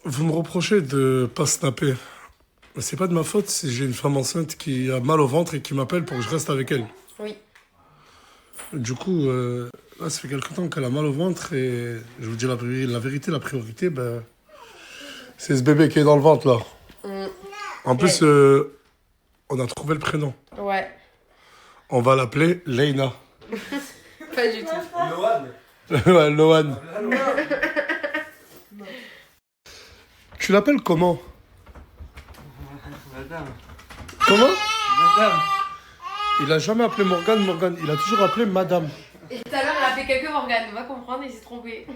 Vous me reprochez de pas snapper. Mais c'est pas de ma faute si j'ai une femme enceinte qui a mal au ventre et qui m'appelle pour que je reste avec elle. Oui. Du coup, là, ça fait quelque temps qu'elle a mal au ventre et je vous dis la vérité, la priorité, ben, c'est ce bébé qui est dans le ventre là. En plus, on a trouvé le prénom. Ouais. On va l'appeler Leïna. Pas du tout. Ouais, Lohan. Tu l'appelles comment? Madame. Comment? Madame. Il a jamais appelé Morgane. Il a toujours appelé Madame. Et tout à l'heure, il a appelé quelqu'un Morgane. On va comprendre, il s'est trompé.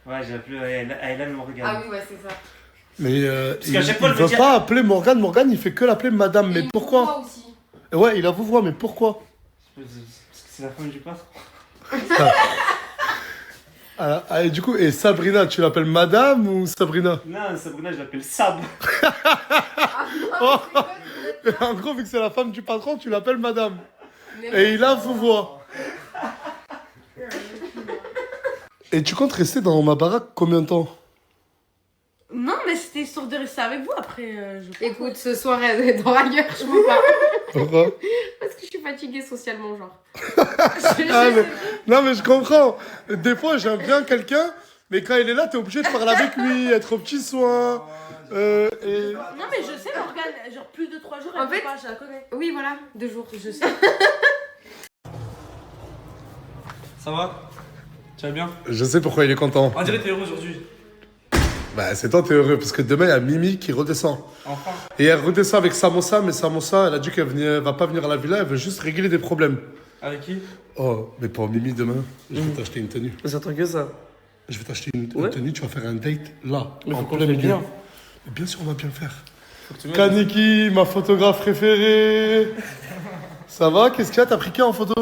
Ouais, j'ai appelé Aylan Morgan. Ah oui, ouais, c'est ça. Mais il qu'à chaque fois, ne elle veut me dit- pas appeler Morgane. Morgane, il fait que l'appeler Madame. Et Mais il pourquoi? me voit aussi. Ouais, il a vous voix, mais pourquoi? Parce que c'est la femme du patron. Et du coup, et Sabrina, tu l'appelles Madame ou Sabrina? Non, Sabrina, je l'appelle Sab. Oh. En gros, vu que c'est la femme du patron, tu l'appelles Madame. Et il a vous voix. Et tu comptes rester dans ma baraque combien de temps? Non, mais c'était histoire de rester avec vous après. Écoute, ce soir, elle est dans ailleurs, je peux pas. Pourquoi? Parce que je suis fatiguée socialement, genre. Non, mais je comprends. Des fois, j'aime bien quelqu'un, mais quand il est là, t'es obligé de parler avec lui, être au petit soin. Non, mais je sais, Morgane, genre plus de 3 jours, elle En peut fait- pas, je la connais. Oui, voilà, 2 jours. Je sais. Ça va? Tu vas bien? Je sais pourquoi il est content. On dirait que t'es heureux aujourd'hui. Bah, c'est toi, t'es heureux, parce que demain, il y a Mimi qui redescend. Enfin. Et elle redescend avec Samosa, mais Samosa, elle a dit qu'elle va pas venir à la villa, elle veut juste régler des problèmes. Avec qui? Oh, mais pour Mimi demain, je vais t'acheter une tenue. J'attends que ça. Je vais t'acheter une tenue, tu vas faire un date là, Mais en faut qu'on plein le milieu. bien. Mais bien sûr, on va bien faire. Faut que tu m'aides. Kaniki, ma photographe préférée. Ça va? Qu'est-ce qu'il y a? T'as pris qui en photo?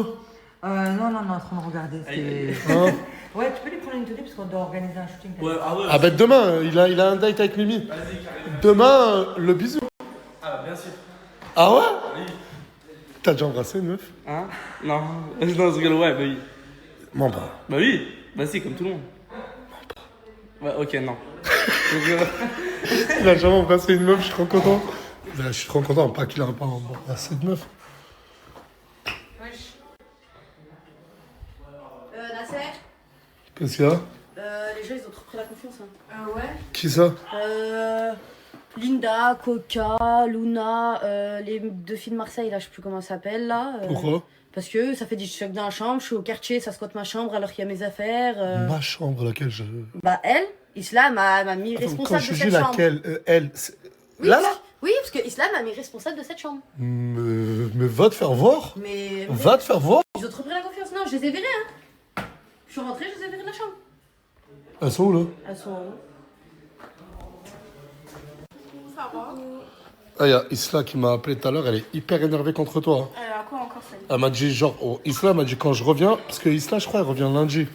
Non, en train de regarder. Hein? Ouais, tu peux lui prendre une tenue parce qu'on doit organiser un shooting. Ouais, ah ouais. Ah ben demain, il a un date avec Mimi. Vas-y, carrément. Demain, le bisou. Ah, bien sûr. Ah ouais? Oui. T'as déjà embrassé une meuf? Hein? Non. Non, je rigole, ouais, bah oui. Non, pas. Bah oui. Bah si, comme tout le monde. Ouais, ok, non. Il a jamais embrassé une meuf, je suis trop content. Ben, je suis trop content, pas qu'il a pas embrassé de meuf. Nasser, Qu'est-ce qu'il y a? les gens ils ont trop pris la confiance. Hein. Ouais. Qui ça? Linda, Coca, Luna, les 2 filles de Marseille, là, je sais plus comment ça s'appelle là. Pourquoi? Parce que ça fait du choc dans la chambre, je suis au quartier, ça squatte ma chambre alors qu'il y a mes affaires. Ma chambre, laquelle je... Bah elle, Islam m'a mis Attends, quand responsable je de dis cette chambre. laquelle, elle... Oui, Là, là? Oui, parce que Islam m'a mis responsable de cette chambre. Mais va te faire voir. Mais Va te faire voir. ils ont trop pris la confiance. Non, je les ai virés. Hein. Je suis rentrée, je les ai virés de la chambre. Elles sont où, là? Elles sont en haut. Ah, il y a Isla qui m'a appelé tout à l'heure, elle est hyper énervée contre toi. Elle a quoi encore celle? Elle m'a dit genre, Isla m'a dit quand je reviens, parce que Isla je crois elle revient lundi.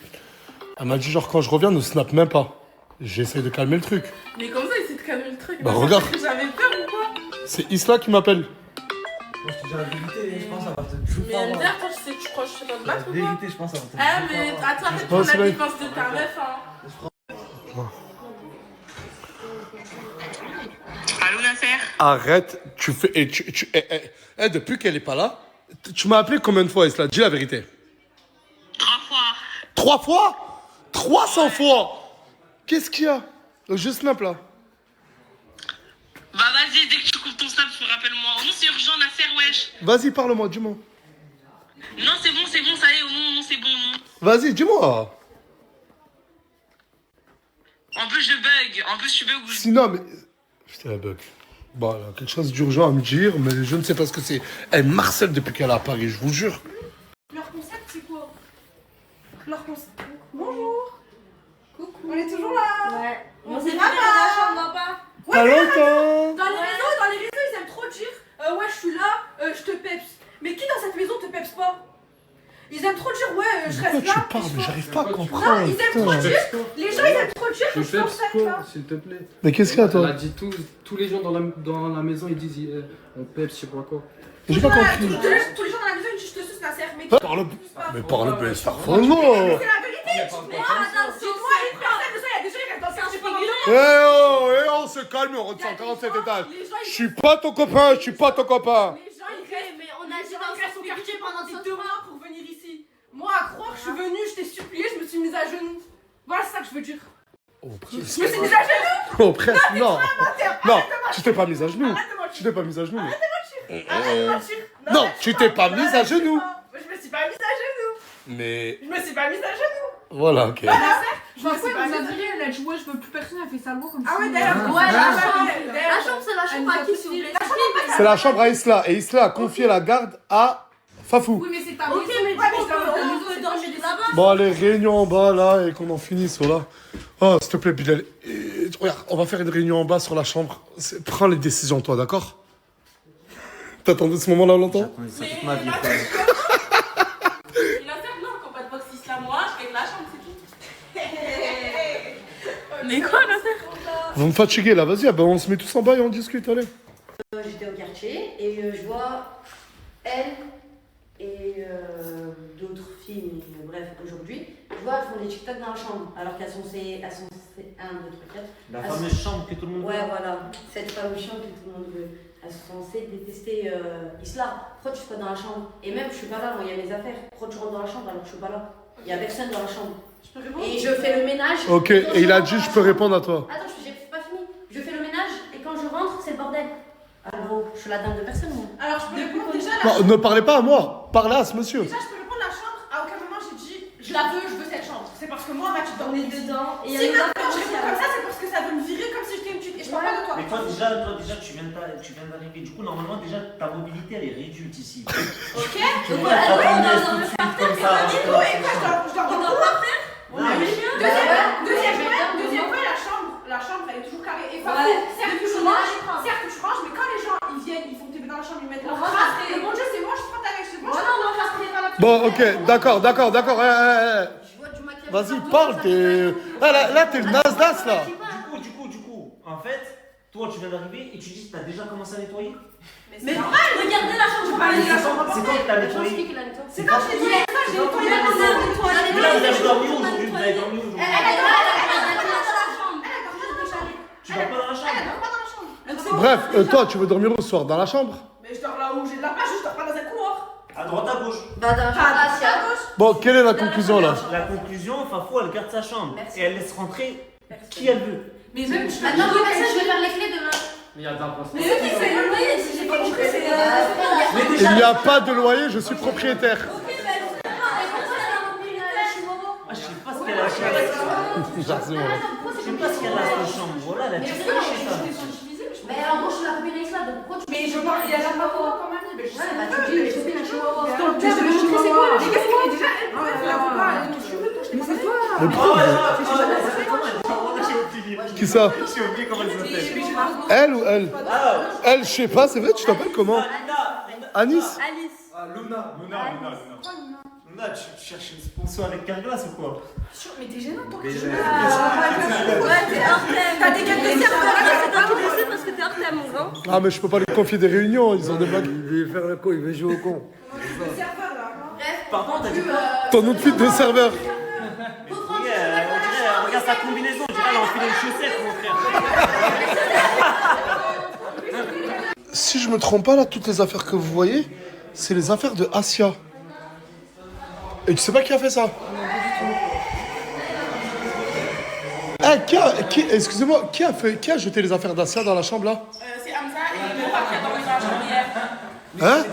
Elle m'a dit genre quand je reviens ne snap même pas. J'essaie de calmer le truc. Mais comme ça, il s'est de calmer le truc. Bah regarde, J'avais peur ou quoi? c'est Isla qui m'appelle. Moi, je te dis la vérité, je pense que ça va te Mais elle me dit, attends, tu crois que je sais pas te battre ou quoi? vérité, je pense que ça va te Ah, mais attends, arrête de Oh, prendre c'est la vrai. défense de ta meuf, hein. Allô Nasser? Arrête, tu fais. Depuis qu'elle est pas là, tu m'as appelé combien de fois Isla? Dis la vérité. 3 fois. 3 fois? 300 fois? Qu'est-ce qu'il y a? Je snap là. Bah vas-y, dès que tu coupes ton snap, rappelle-moi. Oh non, c'est urgent, Nasser, wesh. Vas-y, parle-moi, dis-moi. Non, c'est bon, ça y est, oh non, c'est bon, non. Vas-y, dis-moi. En plus, je bug. En plus, tu bug ou je... Sinon, mais. Putain, la bug. Bon, elle a quelque chose d'urgent à me dire, mais je ne sais pas ce que c'est. Elle marcelle depuis qu'elle est à Paris, je vous jure. Leur concept, c'est quoi? Leur concept. Bonjour. Coucou. On est toujours là. Ouais. On s'est pas là. Non, pas. Pas Ouais, longtemps. dans les réseaux, ils aiment trop dire ouais, je suis là, je te peps. Mais qui dans cette maison te peps pas? Ils aiment trop dire ouais, je De quoi reste tu là. parles? Mais j'arrive pas à Non, comprendre. ils aiment trop putain. dire. Les gens, ils aiment trop dire que je suis enceinte là. S'il te plaît. Mais qu'est-ce qu'il y a, Elle toi? a dit tous les gens dans la maison, ils disent on peps, je sais pas quoi. J'ai pas Ouais, compris. tous les gens dans la maison, ils disent je te suce la serre. Mais Parle. Mais parle, mais ça c'est la vérité. Dis-moi, attends, dis-moi une personne de ça, il y a des gens qui restent dans le quartier. Eh oh, se calme, on redescend 47 étages. Les gens, Je suis pas ton copain, je suis pas ton copain. Les gens, ils restent. mais on a Les dit gens, dans ils restent son au quartier quartier pendant pendant 2 2 mois pour venir ici. Moi, à croire, je suis venue, je t'ai supplié, je me suis mise à genoux. Voilà, c'est ça que je veux dire. Oh, Je me presque. suis mise à genoux. Oh, presque, non. Non, Arrête de tu t'es pas mise à genoux. Arrête de mentir. Tu t'es pas mise à genoux. Arrête de mentir. Non, tu t'es pas mise à genoux. Je me suis pas mise à genoux. Mais Je me suis pas mise à genoux. voilà, ok. Je me suis Pourquoi pas vous mise à a genoux. dit elle a dit ouais je veux plus personne, elle fait ça beau comme Ah ouais, si- d'ailleurs. Ouais, la Ah, chambre. d'ailleurs. La chambre, c'est la chambre à qui, s'il vous plaît? C'est la chambre à Isla. Et Isla a confié la garde à Fafou. Oui mais c'est ta Ok, maison. mais du Ouais, coup, mais je on peux peut dormir là-bas. Bon, allez, réunion en bas là et qu'on en finisse, voilà. Oh, s'il te plaît, Bilal. Regarde, on va faire une réunion en bas sur la chambre. Prends les décisions, toi, d'accord? T'attendais ce moment-là longtemps? Ça toute ma vie. quoi. Il a fait non, quand pas de box islam, moi, je règle la chambre, c'est tout. Mais quoi, la faire? Vous me fatiguez là, vas-y, ben on se met tous en bas et on discute, allez. J'étais au quartier et je vois elle et d'autres filles, mais bref, aujourd'hui, je vois elles font des TikTok dans la chambre alors qu'elles sont 1, 2, 3, 4. La fameuse chambre que tout le monde Ouais, veut. voilà, cette fameuse chambre que tout le monde veut. Elles sont censées détester Isla. Pourquoi tu serais dans la chambre? Et même, je suis pas là, moi, il y a mes affaires. Pourquoi tu rentres dans la chambre alors que je suis pas là? Il y a personne dans la chambre. Et je fais le ménage. Ok, Quand et il a rentre dit dans je la peux chambre- répondre à toi. Attends, j'ai pas fini. Je fais le ménage et quand je rentre, c'est le bordel. Alors, je suis la dame de personne, moi. Alors, je peux répondre déjà la Non, ne parlez pas à moi, parlez à ce monsieur. Déjà, je peux répondre la chambre. À aucun moment, j'ai dit je la veux, je veux cette chambre. C'est parce que moi, bah, tu dormais dedans. Et Si maintenant je réponds comme ça, c'est parce que ça veut me virer comme si j'étais une pute. Et je parle pas de toi. Mais toi déjà tu viens d'arriver. Du coup, normalement, déjà, ta mobilité, elle est réduite ici. Ok. Tu peux pas t'attendre tout de suite comme ça. Et quoi, je dois reprendre. Deuxième point, la chambre, elle est toujours carrée. Et certes, tu ranges, mais quand les gens ils viennent, ils font tes dans la chambre, ils mettent leur trace. Et mon Dieu, c'est moi, je prends ta avec chez moi. Bon, ok, d'accord. Je vois du maquillage. Vas-y, partout, parle, ça t'es. fait Ah, là, t'es le Nasdaq, là. Du coup, en fait, toi, tu viens d'arriver et tu dis que t'as déjà commencé à nettoyer. Mais regardez la chambre. C'est quand que t'as nettoyé? C'est quand je t'ai dit ça, j'ai nettoyé la Mais là, vous avez dormi où aujourd'hui? Vous avez dormi aujourd'hui? Tu dors pas dans la chambre? Elle dort pas dans la chambre. Bref, toi, tu veux dormir où ce soir? Dans la chambre? Mais je dors là où j'ai de la place, je dors pas dans un couloir. À droite, à gauche. Bah, dans la chambre, Ah, Asia. à gauche. Bon, quelle est la conclusion, là? La conclusion, Fafou, elle garde sa chambre. Merci. Et elle laisse rentrer qui elle veut. Mais même je Maintenant, oui, mais ça, je vais faire les clés demain. Mais il y a d'un Mais eux qui payent le loyer, si j'ai pas compris, c'est. Mais Il n'y a pas de loyer, je suis propriétaire. Ah, je sais pas ce qu'elle a fait. Je sais pas ce qu'elle a cette chambre. Voilà, elle a dit chez ça. Mais alors, moi, je suis la copine d'Isla, donc pourquoi tu. Mais je parle, il y a la maman quand même. Mais je sais Ouais, bah, pas. tu dis, les copines à Chihuahua. Je vais te montrer c'est quoi. Mais qu'est-ce que déjà, elle, pourquoi tu la vois pas? Elle est tout cheveux, toi, je t'ai pas dit. Qui ça? J'ai oublié comment elle s'appelle. Elle ou elle? Ah, Elle, je sais pas, c'est vrai, tu t'appelles comment? Anis? Ah, Luna, tu cherches une sponsor avec Carglass ou quoi? Mais t'es gênant, toi. Mais Ouais, t'es hors thème. T'as des gueules de serveur. C'est toi qui décides parce que t'es hors thème, mon grand. Ah, mais je peux pas lui confier des réunions, ils ont des blagues. Il veut faire le con, il veut jouer au con. Le serveur, là. Par contre, t'as dit quoi? Ton outfit de serveur. On dirait, regarde sa combinaison, on dirait elle a enfilé une chaussette, mon frère. Si je me trompe pas, là, toutes les affaires que vous voyez, c'est les affaires de Asia. Et tu sais pas qui a fait ça? Excusez-moi, qui a jeté les affaires d'Asia dans la chambre, là? C'est Hamza et Nora qui a dormi dans la chambre hier. Hein? C'est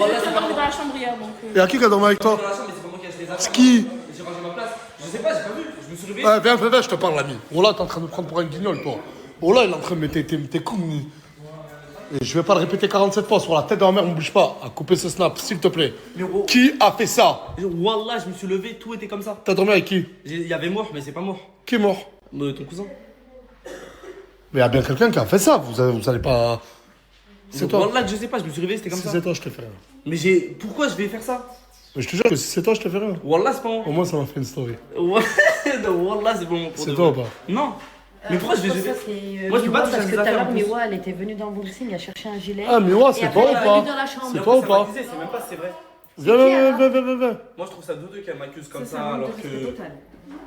eux qui ont dormi dans la chambre hier, donc. Et à qui a dormi avec toi? dans la chambre, mais c'est pas moi qui ai acheté les affaires. C'est qui? J'ai rangé ma place. Je sais pas, j'ai pas vu. Je me suis réveillé. Ouais, viens, je te parle, l'ami. Oh là, t'es en train de me prendre pour un guignol, toi. Oh là, il est en train de mettre tes coups. Et je vais pas le répéter 47 fois. Sur la tête de ma mère, on bouge pas. À couper ce snap, s'il te plaît. Qui a fait ça? Wallah, je me suis levé, tout était comme ça. T'as dormi avec qui? Il y avait mort, mais c'est pas mort. Qui est mort? Ton cousin. Mais il y a bien quelqu'un qui a fait ça. Vous allez pas. C'est toi. Wallah, je sais pas, je me suis réveillé, c'était comme Si ça. c'est toi, je te fais rien. Mais pourquoi je vais faire ça? Mais je te jure que si c'est toi, je te fais rien. Wallah, c'est pas moi. Au moins, ça m'a fait une story. Wallah, c'est bon. C'est toi ou pas? Non. Mais pourquoi je vais Ça, jeter? c'est. Moi, je peux pas toucher parce à que mes tout à affaires, l'heure, en plus. Miwa, elle était venue dans Boxing, elle cherchait un gilet. Ah, mais ouais, Et c'est après, toi ou elle est pas? venue dans la chambre. C'est toi ou pas? C'est même pas si c'est vrai. Viens. Moi, je trouve ça douteux qu'elle m'accuse comme ça, alors que.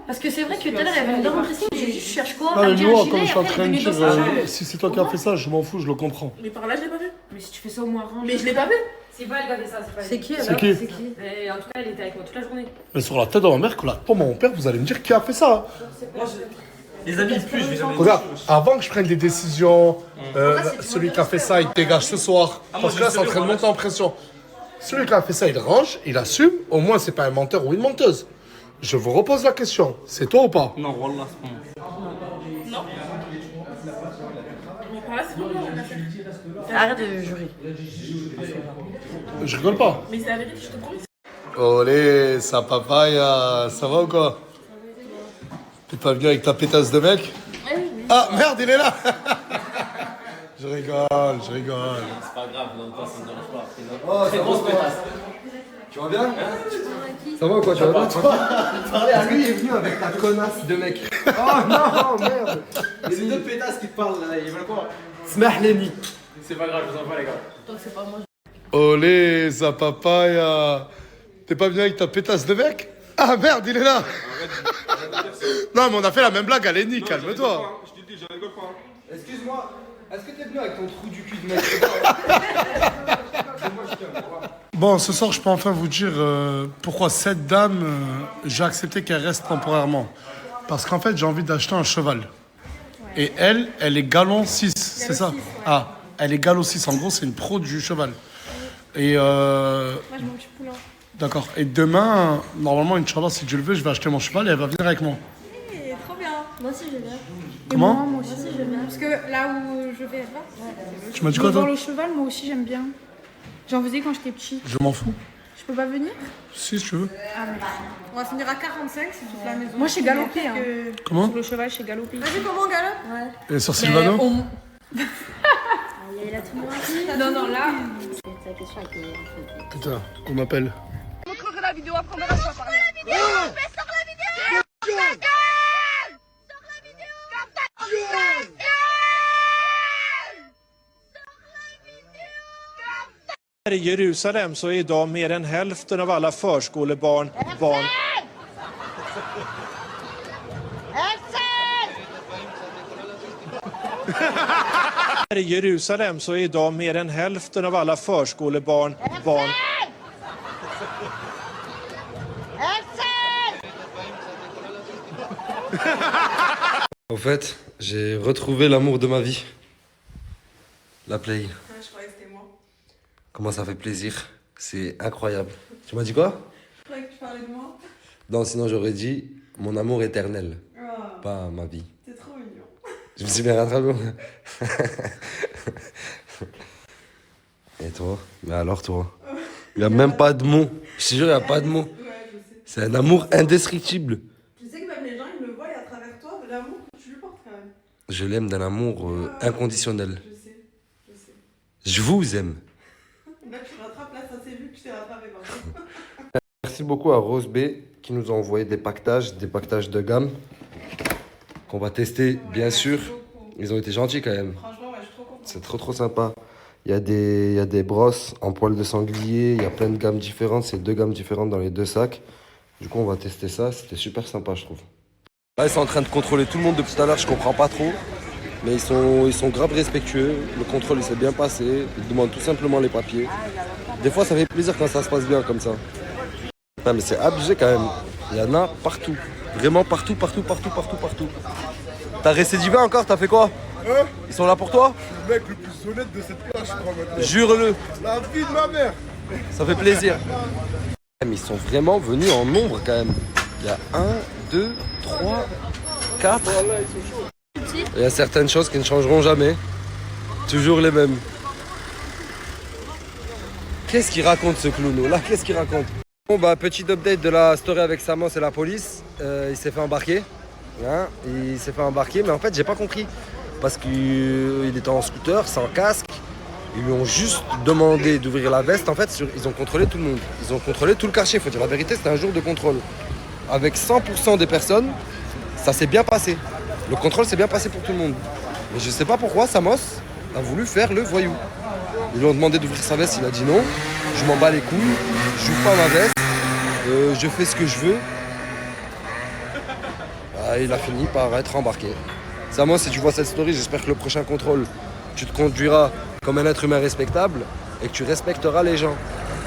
Parce que c'est vrai que tout à l'heure, elle avait dans mon pressing, j'ai dit, je cherche quoi? Non, Elle mais me dit un moi, gilet, quand je suis en après, train elle de met dire, deux sacs. si c'est toi qui as fait ça, je m'en fous, je le comprends. Mais par là, je l'ai pas vu. Mais si tu fais ça au moins range. Mais je l'ai pas vu. C'est pas elle qui a fait ça, c'est pas elle. C'est qui C'est alors? qui? C'est qui? Et en tout cas, elle était avec moi toute la journée. Mais sur la tête de ma mère, que la tombe à mon père, vous allez me dire qui a fait ça. Les amis, plus, je vais jamais. Regarde, avant que je prenne des décisions, celui qui a fait ça, il dégage ce soir. Parce que là, c'est en train de monter en pression. Celui qui a fait ça, il range, il assume. Au moins, c'est pas un menteur ou une menteuse. Je vous repose la question. C'est toi ou pas? Non, Wallah, c'est pas moi. Non. Mais par là, c'est pas moi. Arrête de jurer. Je rigole pas. Mais c'est la vérité, je te promets. Olé, ça papaya, ça va ou quoi? T'es pas venu avec ta pétasse de mec? Ah merde, il est là. Je rigole. C'est pas grave, non, toi, ça me dérange pas. Oh, Très grosse pétasse. Tu vas bien? Ça va ou quoi? Tu vas bien? Ah, lui, il est venu avec ta connasse de mec. Oh non, merde. C'est deux pétasses qui te parlent là, ils veulent quoi? Smahleni. C'est pas grave, je vous envoie les gars. Donc c'est pas moi. Olé, ça papaya. T'es pas venu avec ta pétasse de mec? Ah merde, il est là. Non, mais on a fait la même blague à Lenny, calme-toi. Je te dis, je rigole pas. Excuse-moi, est-ce que t'es venu avec ton trou du cul de mec? Bon, ce soir, je peux enfin vous dire pourquoi cette dame, j'ai accepté qu'elle reste temporairement. Parce qu'en fait, j'ai envie d'acheter un cheval. Et elle est galon 6, c'est ça? Ah, elle est galon 6. En gros, c'est une pro du cheval. Et Moi, je mange du poulain. d'accord. Et demain, normalement, Inch'Allah, si Dieu le veut, je vais acheter mon cheval et elle va venir avec moi. Trop bien. Moi aussi, je viens. Comment? Moi aussi, j'aime bien. Parce que là où je vais là, Tu m'as dit quoi, voir toi? le cheval, moi aussi, j'aime bien. J'en faisais quand j'étais petite. Je m'en fous. Je peux pas venir? Si tu veux. On va finir à 45, c'est toute la maison. Moi, je sais galoper. Hein. Comment? Sur le cheval, je sais galoper. Vas-y, comment on galope? Et sur Sylvano? Il y a la tournure. Non, là. Ta question était... Putain, on m'appelle. Je montrerai la vidéo après, on verra si on va parler. I Jerusalem så är idag mer än hälften av alla förskolebarn barn. I Jerusalem så är idag mer än hälften av alla förskolebarn barn. En fait, j'ai retrouvé l'amour de ma vie. La play. Je croyais que c'était moi. Comment ça fait plaisir. C'est incroyable. Tu m'as dit quoi? Je croyais que tu parlais de moi. Non, sinon j'aurais dit mon amour éternel. Oh, Pas ma vie. t'es trop mignon. Je me suis bien rattrapé. Et toi? Mais alors toi? Il n'y a même pas de mots. Je te jure, il n'y a pas de mots. Ouais, je sais. C'est un amour indescriptible. Tu sais que même les gens, ils me voient et à travers toi, l'amour que tu lui portes quand même. Je l'aime d'un amour inconditionnel. Je sais. Je vous aime. Là, tu te rattrapes, là, ça s'est vu que je t'ai rattrapé par contre. Merci beaucoup à Rose B qui nous a envoyé des pactages de gamme qu'on va tester, bien sûr. Ils ont été gentils quand même. Franchement, ouais, je suis trop contente. C'est trop sympa. Il y a des brosses en poil de sanglier, il y a plein de gammes différentes, c'est 2 gammes différentes dans les 2 sacs. Du coup, on va tester ça, c'était super sympa, je trouve. Là, ils sont en train de contrôler tout le monde depuis tout à l'heure, je comprends pas trop. Mais ils sont grave respectueux, le contrôle il s'est bien passé, ils demandent tout simplement les papiers. Des fois, ça fait plaisir quand ça se passe bien comme ça. Non, mais c'est abusé quand même, il y en a partout. Vraiment partout. T'as récidivé encore, t'as fait quoi? Ils sont là pour toi? Le mec le plus honnête de cette place, je crois maintenant. Jure-le. La vie de ma mère. Ça fait plaisir. Mais ils sont vraiment venus en nombre quand même. Il y a 1, 2, 3, 4. Il y a certaines choses qui ne changeront jamais. Toujours les mêmes. Qu'est-ce qu'il raconte ce clown là? Qu'est-ce qu'il raconte? Bon bah petit update de la story avec Samos et la police. Il s'est fait embarquer. Hein, il s'est fait embarquer mais en fait j'ai pas compris. Parce qu'il était en scooter, sans casque. Ils lui ont juste demandé d'ouvrir la veste. En fait, ils ont contrôlé tout le monde. Ils ont contrôlé tout le quartier. Il faut dire la vérité, c'était un jour de contrôle. Avec 100% des personnes, ça s'est bien passé. Le contrôle s'est bien passé pour tout le monde. Mais je sais pas pourquoi Samos a voulu faire le voyou. Ils lui ont demandé d'ouvrir sa veste, il a dit non. Je m'en bats les couilles, j'ouvre pas ma veste, je fais ce que je veux. bah, il a fini par être embarqué. Samos, si tu vois cette story, j'espère que le prochain contrôle, tu te conduiras comme un être humain respectable et que tu respecteras les gens.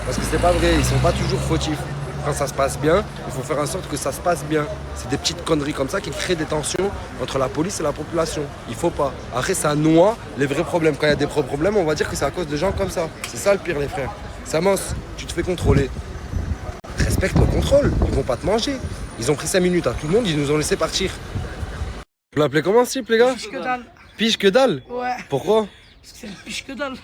Parce que c'est pas vrai, ils sont pas toujours fautifs. Quand ça se passe bien, il faut faire en sorte que ça se passe bien. C'est des petites conneries comme ça qui créent des tensions entre la police et la population. Il faut pas. Après, ça noie les vrais problèmes. Quand il y a des problèmes, on va dire que c'est à cause de gens comme ça. C'est ça le pire, les frères. Samos, tu te fais contrôler. Respecte le contrôle. Ils vont pas te manger. Ils ont pris 5 minutes à tout le monde, ils nous ont laissé partir. Vous l'appelez comment ce type, les gars? Piche que dalle. Piche que dalle? Ouais. Pourquoi? Parce que c'est une piche que dalle.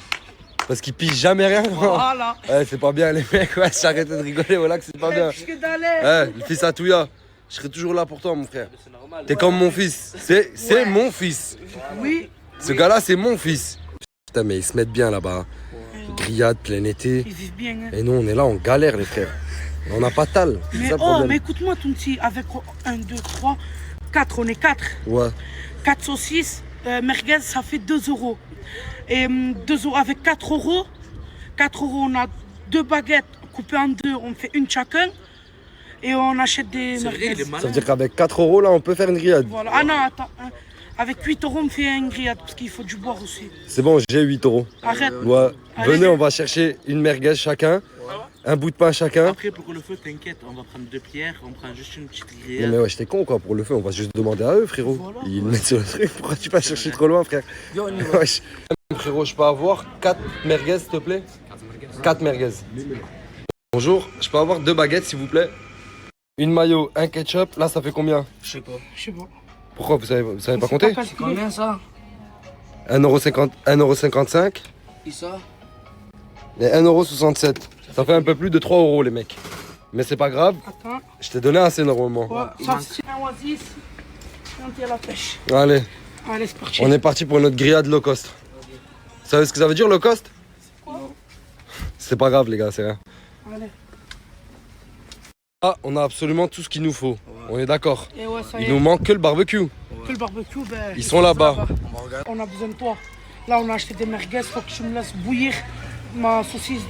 Parce qu'ils pichent jamais rien. Voilà. Ouais, c'est pas bien les mecs, ouais, j'arrête de rigoler, voilà que c'est pas bien. Piche que dalle. Ouais, le fils à Touya, je serai toujours là pour toi mon frère. T'es comme mon fils, c'est mon fils. Oui. Ce gars-là c'est mon fils. Putain mais ils se mettent bien là-bas. Grillade, plein été. Ils vivent bien. Hein. Et nous on est là, on galère les frères. On n'a pas de tal. Mais oh, mais écoute-moi Tounti, avec 1, 2, 3, 4, on est 4. Ouais. 4 saucisses, merguez, ça fait 2 euros. Et 2 euros, avec 4 euros, on a 2 baguettes coupées en 2, on fait une chacun. Et on achète des merguez. Ça veut dire qu'avec 4 euros là on peut faire une grillade. Voilà. Ah non, attends. Hein. Avec 8 euros, on fait une grillade parce qu'il faut du boire aussi. C'est bon, j'ai 8 euros. Arrête. Ouais. Arrête. Venez, on va chercher une merguez chacun. Un bout de pain chacun. Après, pour le feu, t'inquiète, on va prendre 2 pierres, on prend juste une petite grillade. Non mais ouais, j'étais con quoi, pour le feu, on va juste demander à eux frérot. Voilà. Ils le mettent sur le truc, pourquoi tu vas chercher trop loin frère? Wesh. Frérot, je peux avoir 4 merguez s'il te plaît? 4 merguez. Bonjour, je peux avoir 2 baguettes s'il vous plaît? Une mayo, un ketchup, là ça fait combien? Je sais pas. Pourquoi vous savez pas compter? C'est combien ça? 1,50 1,55 €. Et ça? Et 1,67 €. Ça fait un peu plus de 3 euros les mecs. Mais c'est pas grave. Attends. Je t'ai donné assez normalement. Ouais, ça c'est un oasis. On tire la pêche. Allez, Allez, c'est parti. on est parti pour notre grillade low cost. Vous savez ce que ça veut dire low cost? C'est pas grave les gars, c'est rien. Allez. Ah, on a absolument tout ce qu'il nous faut. Ouais. On est d'accord. Et ouais, ça y Il est. nous manque que le barbecue. Que le barbecue, ben, Ils sont là-bas. On a besoin de toi. Là, on a acheté des merguez. Faut que tu me laisses bouillir ma saucisse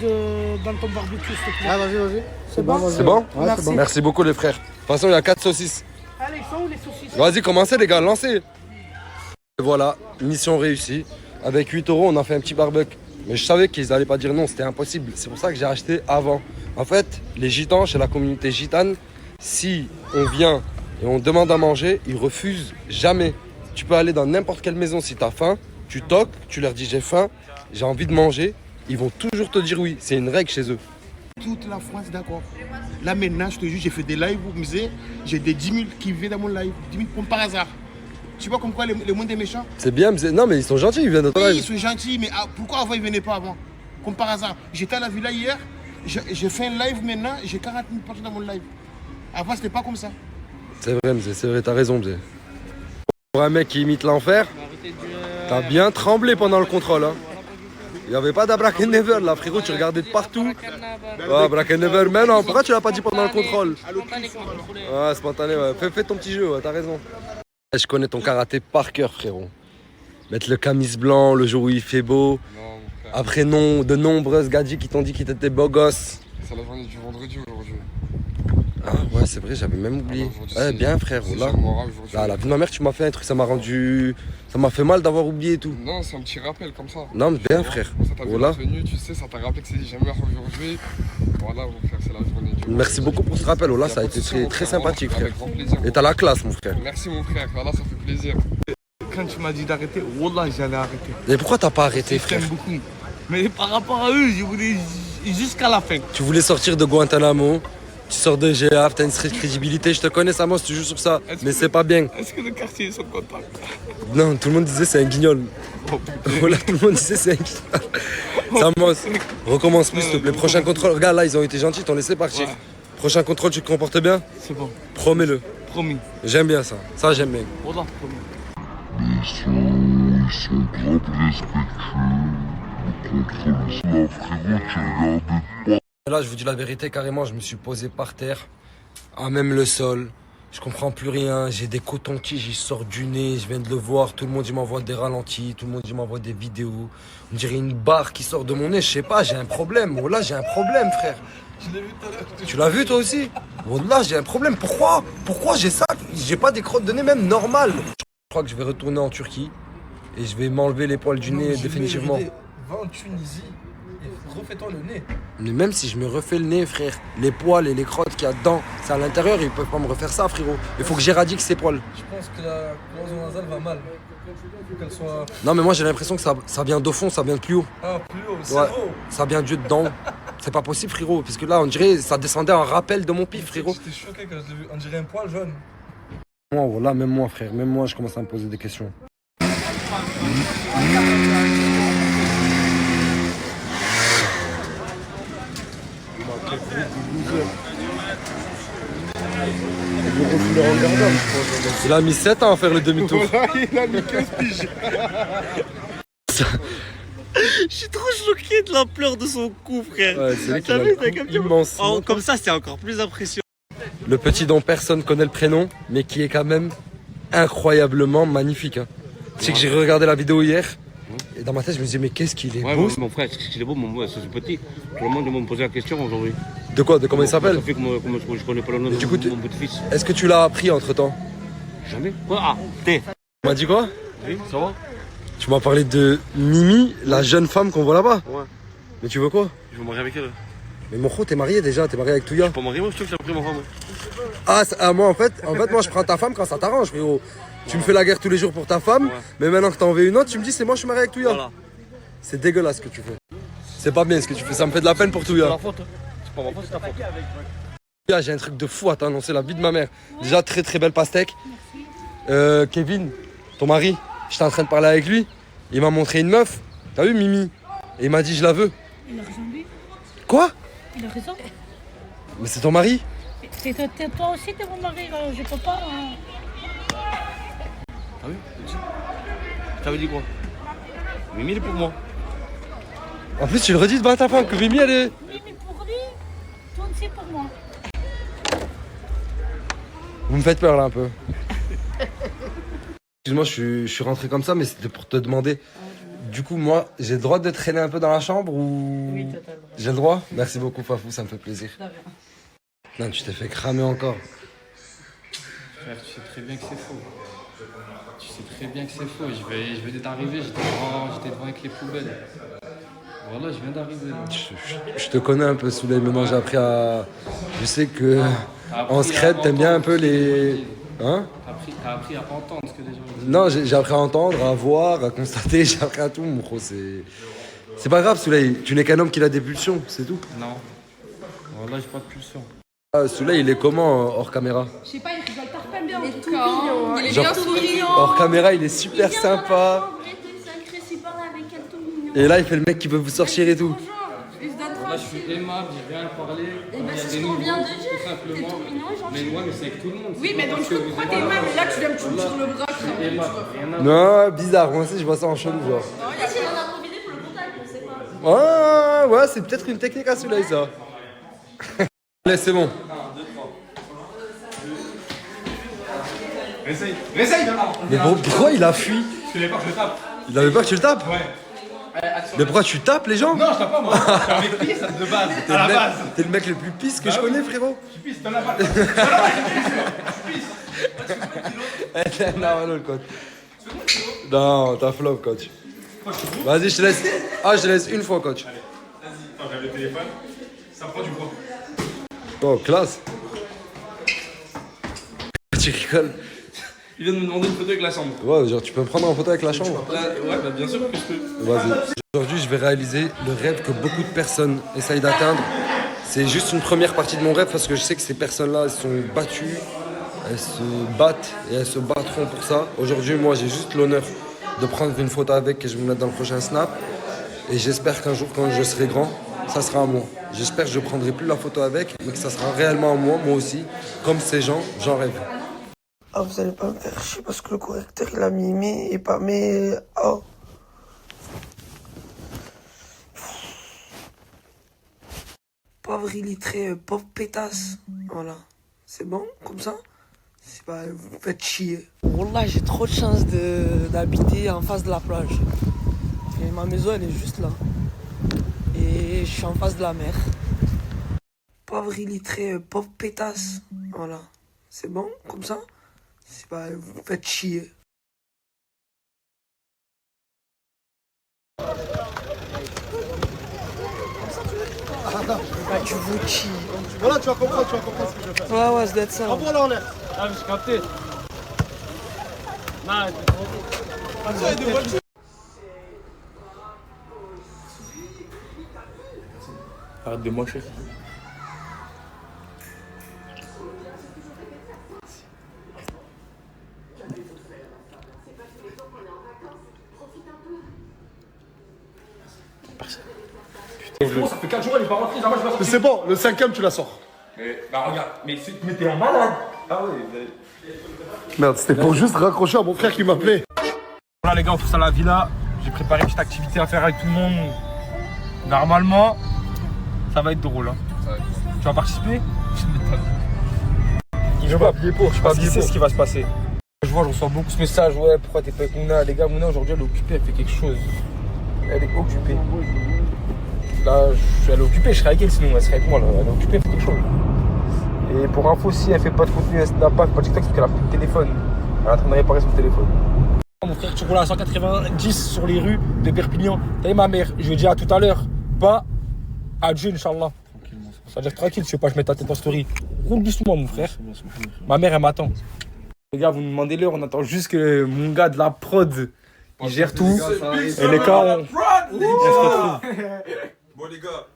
dans ton barbecue, s'il te plaît. Ah, vas-y. C'est bon? C'est bon? Ouais, Merci. c'est bon. Merci beaucoup les frères. De toute façon, il y a 4 saucisses. Allez, ils sont où les saucisses? Vas-y, commencez les gars, lancez. Et voilà, mission réussie. Avec 8 euros, on a fait un petit barbecue. Mais je savais qu'ils n'allaient pas dire non, c'était impossible. C'est pour ça que j'ai acheté avant. En fait, les gitans, chez la communauté gitane, si on vient et on demande à manger, ils refusent jamais. Tu peux aller dans n'importe quelle maison si tu as faim, tu toques, tu leur dis j'ai faim, j'ai envie de manger, ils vont toujours te dire oui. C'est une règle chez eux. Toute la France, d'accord. Là maintenant, je te jure, j'ai fait des lives où j'ai des 10 000 qui viennent dans mon live. 10 000 comme par hasard. Tu vois comme quoi le monde est méchant? C'est bien, mais non mais ils sont gentils, ils viennent de ton Oui, live. ils sont gentils, mais pourquoi avant ils venaient pas avant? Comme par hasard. J'étais à la villa hier, j'ai fait un live maintenant, j'ai 40 000 personnes dans mon live. Avant, c'était pas comme ça. C'est vrai, Mzé, c'est vrai, t'as raison, Mzé. Pour un mec qui imite l'enfer, t'as bien tremblé pendant le contrôle. Hein. Il n'y avait pas d'Abrack and Never là, frérot, tu regardais de partout. Ouais, Abrack and Never, mais non, pourquoi tu l'as pas dit pendant le contrôle? Ouais, spontané, ouais. Fais ton petit jeu, ouais, t'as raison. Je connais ton karaté par cœur, frérot. Mettre le camis blanc le jour où il fait beau. Après, non, de nombreuses gadgets qui t'ont dit qu'ils étaient beau gosses. C'est la journée du vendredi aujourd'hui. Ah ouais, c'est vrai, j'avais même oublié. Ouais, bien frère, là. Là, la vie de ma mère, tu m'as fait un truc, ça m'a rendu... Ça m'a fait mal d'avoir oublié et tout. Non, c'est un petit rappel comme ça. Non, mais bien frère. Ça t'a bien tenu, tu sais, ça t'a rappelé que c'est jamais aujourd'hui. Voilà, mon frère, c'est la journée du... Merci beaucoup pour ce rappel, oh là, ça a été très sympathique, frère. Avec grand plaisir. Et t'as la classe, mon frère. Merci, mon frère, voilà, ça fait plaisir. Quand tu m'as dit d'arrêter, wallah, j'allais arrêter. Et pourquoi t'as pas arrêté, frère? Beaucoup. Mais par rapport à eux, je voulais jusqu'à la fin. Tu voulais sortir de Guantanamo, tu sors de GAF, t'as une crédibilité, je te connais, Samos, tu joues sur ça, mais c'est pas bien. Est-ce que le quartier, ils sont contents? Non, tout le monde disait c'est un guignol. Voilà, tout le monde disait c'est un guignol. Samos, recommence plus, s'il te plaît. Prochain contrôle, regarde là, ils ont été gentils, ils t'ont laissé partir. Prochain contrôle, tu te comportes bien? C'est bon. Promets-le. Promis. J'aime bien ça, j'aime bien. Wallah, promis. Ils sont grave respectueux. Le contrôle, là, frérot, tu regardes pas. Là, je vous dis la vérité, carrément, je me suis posé par terre, à même le sol. Je comprends plus rien, j'ai des cotons-tiges, ils sortent du nez, je viens de le voir, tout le monde il m'envoie des ralentis, tout le monde il m'envoie des vidéos. On dirait une barre qui sort de mon nez, je sais pas, j'ai un problème. Oh là, j'ai un problème, frère. Je l'ai vu tout à l'heure. Tu l'as vu toi aussi? Wallah, j'ai un problème. Pourquoi j'ai ça? J'ai pas des crottes de nez même normales. Je crois que je vais retourner en Turquie et je vais m'enlever les poils du nez définitivement. Va en Tunisie et refais-toi le nez. Mais même si je me refais le nez, frère, les poils et les crottes qu'il y a dedans, c'est à l'intérieur, ils peuvent pas me refaire ça, frérot. Il faut que j'éradique ces poils. Je pense que la cloison nasale va mal. Faut qu'elle soit... Non, mais moi j'ai l'impression que ça vient d'au fond, ça vient de plus haut. Ah, plus haut, c'est Ouais, haut. ça vient de d'en haut. C'est pas possible, frérot, parce que là, on dirait ça descendait en rappel de mon pif, frérot. J'étais choqué quand je l'ai vu. On dirait un poil jaune. Moi, voilà, même moi, frère, même moi, je commence à me poser des questions. Il a mis 7 ans à faire le demi-tour. Il a mis 15 piges. Je suis trop choqué de l'ampleur de son coup, frère. Ouais, c'est vrai qu'il T'as a vu, le t'as cou capté? immense. Oh, comme ça, c'est encore plus impressionnant. Le petit dont personne connaît le prénom, mais qui est quand même incroyablement magnifique. Hein. Tu sais que j'ai regardé la vidéo hier, et dans ma tête, je me disais, mais qu'est-ce qu'il est beau. Mon frère, il est beau, c'est petit. Tout le monde me posait la question aujourd'hui. De quoi? De comment il s'appelle? Ça fait que je connais pas le nom de du coup, mon petit-fils. Est-ce que tu l'as appris entre temps? Jamais. Ah, t'es. Tu m'as dit quoi? Oui, ça va? Tu m'as parlé de Mimi, la jeune femme qu'on voit là-bas. Ouais. Mais tu veux quoi? Je veux me marier avec elle. Mais mon frère, t'es marié déjà, t'es marié avec Touya. Je suis pas marié, moi, je trouve que j'ai pris ma femme. Moi en fait, moi je prends ta femme quand ça t'arrange, frérot. Tu me fais la guerre tous les jours pour ta femme, mais maintenant que t'en veux une autre, tu me dis c'est moi je suis marié avec Touya. Voilà. C'est dégueulasse ce que tu fais. C'est pas bien ce que tu fais, ça me fait de la peine pour Touya. C'est ta faute. C'est pas ma faute, c'est ta faute. Touya, j'ai un truc de fou à t'annoncer, la vie de ma mère. Déjà très très belle pastèque. Kevin, ton mari, j'étais en train de parler avec lui. Il m'a montré une meuf. T'as vu Mimi? Et il m'a dit je la veux. Il a raison lui. Quoi? Il a raison. Mais c'est ton mari? Toi aussi t'es mon mari, je peux pas. T'as vu? Je t'avais dit quoi? Mimi, il est pour moi. En plus tu le redis devant ta femme que Mimi elle est... Mimi pour lui, toi aussi pour moi. Vous me faites peur là un peu. Excuse-moi, je suis rentré comme ça, mais c'était pour te demander. Du coup, moi, j'ai le droit de traîner un peu dans la chambre ou... Oui, totalement. J'ai le droit? Merci beaucoup, Fafou, ça me fait plaisir. Non, tu t'es fait cramer encore. Frère, tu sais très bien que c'est faux. Tu sais très bien que c'est faux. Je venais d'arriver, j'étais devant avec les poubelles. Voilà, je viens d'arriver. Je te connais un peu, Souley, maintenant j'ai appris à... Je sais que en secret, t'aimes bien un peu les... Hein? T'as appris à entendre ce que les gens disent. Non, j'ai appris à entendre, à voir, à constater, j'ai appris à tout, mon gros, c'est pas grave, Souley, tu n'es qu'un homme qui a des pulsions, c'est tout. Non. Voilà, j'ai pas de pulsion. Ah, Souley, il est comment hors caméra? Je sais pas, il rigole pas bien. Il est tout mignon. Il est Genre, bien souriant. hors caméra, il est super sympa. Et là, il fait le mec qui veut vous sortir et tout. Là, je suis aimable, j'ai rien à parler. Et bah, c'est ce qu'on vient de dire. T'es tout mignon et gentil. Mais moi, mais c'est avec tout le monde. Oui, mais donc je comprends t'es aimable, et là tu viens me sur le bras. Je suis aimable, rien à voir. Non, bizarre, moi aussi je vois ça en chelou, genre. Il a essayé d'en improviser pour le contact, on sait pas. Ouais, c'est peut-être une technique à Souley, ça. Allez, c'est bon. Réessaye, Mais pourquoi il a fui? Parce qu'il avait peur que je le tape. Il avait peur que tu le tapes? Ouais. Mais pourquoi tu tapes les gens? Non, je tape pas moi. Je suis un mec pisse de base. À la base. T'es le mec le plus pisse que je connais, frérot. Je pisse, donne la balle. Je pisse. Non, le coach. Non, t'as flop, coach. Vas-y, je te laisse. Ah, je te laisse une fois, coach. Allez, vas-y. Attends, j'avais le téléphone. Ça prend du poids. Oh, classe. Tu rigoles. Il vient de me demander une photo avec la chambre. Ouais, genre tu peux me prendre en photo avec la chambre? Ouais, bah bien sûr que je peux. Vas-y. Aujourd'hui, je vais réaliser le rêve que beaucoup de personnes essayent d'atteindre. C'est juste une première partie de mon rêve parce que je sais que ces personnes-là, elles sont battues, elles se battent et elles se battront pour ça. Aujourd'hui, moi, j'ai juste l'honneur de prendre une photo avec et je vais me mettre dans le prochain snap. Et j'espère qu'un jour, quand je serai grand, ça sera à moi. J'espère que je ne prendrai plus la photo avec, mais que ça sera réellement à moi, moi aussi. Comme ces gens, j'en rêve. Ah, vous allez pas me faire chier parce que le correcteur il a mis mais et pas mais. Oh. Pauvre illettré, pauvre pétasse. Voilà. C'est bon, comme ça? C'est pas, vous faites chier. Wallah, j'ai trop de chance d'habiter en face de la plage. Et ma maison elle est juste là. Et je suis en face de la mer. pauvre illettré, pauvre pétasse. Voilà. C'est bon, comme ça? C'est pas, vous faites chier. Ah, tu vous chies. Voilà, tu vas comprendre ce que je veux faire. Ouais, ça doit être ça. Envoie là en l'air. Ah, mais j'ai capté. Non, il y a des voitures. Arrête de mocher. Putain, ça fait 4 jours, elle est pas rentrée. Mais c'est bon, le 5ème, tu la sors. Mais, bah regarde, mais t'es un malade. Ah ouais, Merde, c'était pour juste raccrocher à mon frère qui m'appelait. Voilà les gars, on fait ça à la villa. J'ai préparé une petite activité à faire avec tout le monde. Normalement, ça va être drôle. Hein. Tu vas participer? Je suis pas habillé pour, je suis pas habillé pour. Ce qui va se passer. Je vois, je reçois beaucoup ce message. Ouais, pourquoi t'es pas avec Mouna? Les gars, Mouna aujourd'hui elle est occupée, elle fait quelque chose. Elle est occupée. Là, elle est occupée, je serais avec elle sinon, elle serait avec moi là. Elle est occupée, elle fait quelque chose. Et pour info, si elle fait pas de contenu, elle snap pas, pas TikTok, parce qu'elle a plus de téléphone. Elle est en train de réparer son téléphone. Mon frère, tu roules à 190 sur les rues de Perpignan. T'as vu ma mère, je lui ai dit à tout à l'heure, pas à Dieu, Inch'Allah. Ça veut dire tranquille, je sais pas, je mets ta tête en story. Roule doucement, mon frère. Ma mère, elle m'attend. Les gars, vous me demandez l'heure, on attend juste que mon gars de la prod, il gère tout. Et les gars, on se retrouve. Bon, les gars.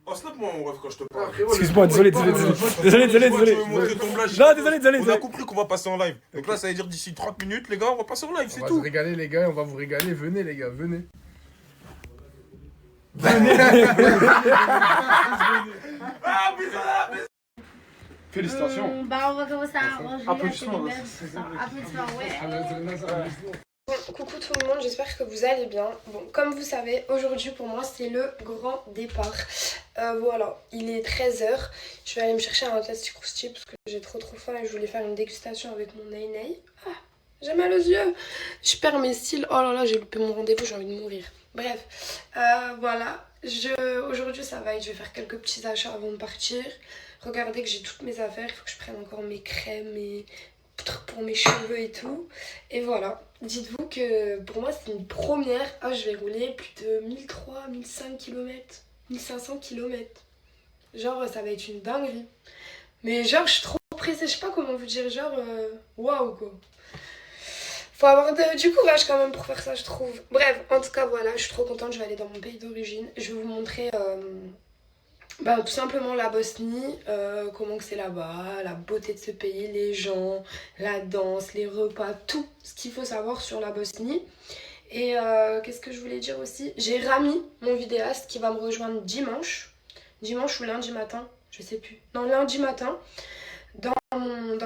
Oh, snap-moi mon ref quand je te parle. Excuse-moi, désolé. Tu veux me montrer ton blague. Non, désolé. On a compris qu'on va passer en live. Donc là, ça veut dire d'ici 30 minutes, les gars, on va passer en live, c'est tout. On va se régaler, les gars, on va vous régaler. Venez, les gars, venez. Félicitations. Bah, on va commencer à arranger. Applaudissements. Applaudissements, ouais. Bon, coucou tout le monde, j'espère que vous allez bien. Bon, comme vous savez, aujourd'hui pour moi c'est le grand départ. Voilà, il est 13h. Je vais aller me chercher un plastic croustier parce que j'ai trop faim et je voulais faire une dégustation avec mon Ney. Ah, j'ai mal aux yeux. Je perds mes styles. Oh là là, j'ai loupé mon rendez-vous, j'ai envie de mourir. Bref, voilà. Aujourd'hui ça va être, je vais faire quelques petits achats avant de partir. Regardez que j'ai toutes mes affaires, il faut que je prenne encore mes crèmes et pour mes cheveux et tout. Et voilà, dites-vous que pour moi c'est une première. Ah, je vais rouler plus de 1300, 1500 km, 1500 km. Genre ça va être une dinguerie. Mais genre je suis trop pressée, je sais pas comment vous dire, genre waouh quoi. Faut avoir du courage quand même pour faire ça, je trouve. Bref, en tout cas voilà, je suis trop contente, je vais aller dans mon pays d'origine. Je vais vous montrer tout simplement la Bosnie, comment que c'est là-bas, la beauté de ce pays, les gens, la danse, les repas, tout ce qu'il faut savoir sur la Bosnie. Et qu'est-ce que je voulais dire aussi? J'ai Rami, mon vidéaste, qui va me rejoindre dimanche ou lundi matin, je sais plus. Non, lundi matin, dans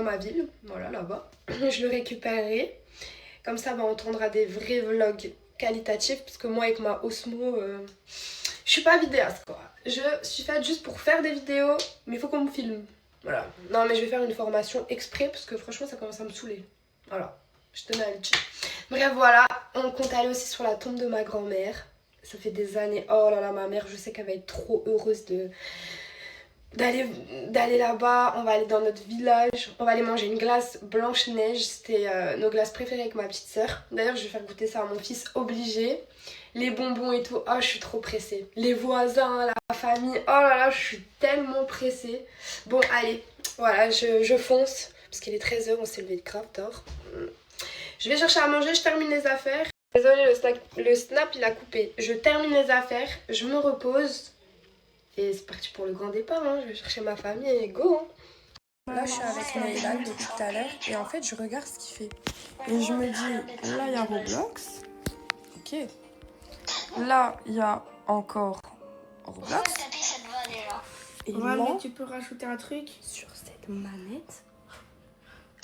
ma ville, voilà, là-bas. Je le récupérerai. Comme ça, on tournera des vrais vlogs qualitatifs, parce que moi, avec ma Osmo, je suis pas vidéaste, quoi. Je suis faite juste pour faire des vidéos, mais il faut qu'on me filme. Voilà. Non, mais je vais faire une formation exprès, parce que franchement, ça commence à me saouler. Voilà. Je tenais à le dire. Bref, voilà. On compte aller aussi sur la tombe de ma grand-mère. Ça fait des années. Oh là là, ma mère, je sais qu'elle va être trop heureuse d'aller là-bas. On va aller dans notre village. On va aller manger une glace Blanche-Neige. C'était nos glaces préférées avec ma petite sœur. D'ailleurs, je vais faire goûter ça à mon fils obligé. Les bonbons et tout. Oh, je suis trop pressée. Les voisins, la famille. Oh là là, je suis tellement pressée. Bon, allez. Voilà, je fonce. Parce qu'il est 13h, on s'est levé de grave tard. Je vais chercher à manger, je termine les affaires. Désolée, le snap il a coupé. Je termine les affaires, je me repose. Et c'est parti pour le grand départ, hein. Je vais chercher ma famille et go, hein. Là je suis avec Naïla depuis tout à l'heure et en fait je regarde ce qu'il fait. Et je me dis, là il y a Roblox. Ok. Là il y a encore Roblox. Et Ouais, là, mais tu peux rajouter un truc sur cette manette.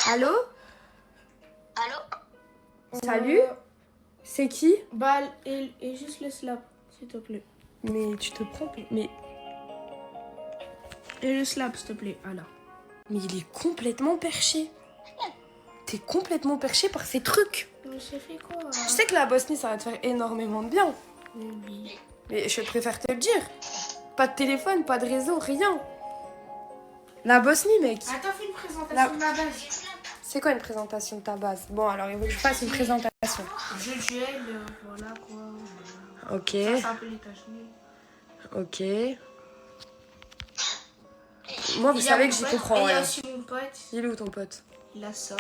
Allô? Salut? C'est qui? Balle et juste le slap, s'il te plaît. Mais tu te trompes. Mais Et le slap, s'il te plaît, alors. il est complètement perché. T'es complètement perché par ces trucs. Mais j'ai fait quoi? Je sais que la Bosnie, ça va te faire énormément de bien. Oui. Mais je préfère te le dire. Pas de téléphone, pas de réseau, rien. La Bosnie, mec. Attends, fais une présentation de la base. C'est quoi une présentation de ta base? Bon, alors il faut que je fasse une présentation. Je gèle, voilà quoi. Ok. Ça, c'est un peu les tâches. Ok. Moi, vous savez que j'y comprends rien. Il y a rien. aussi mon pote. Il est où ton pote? Il a ça.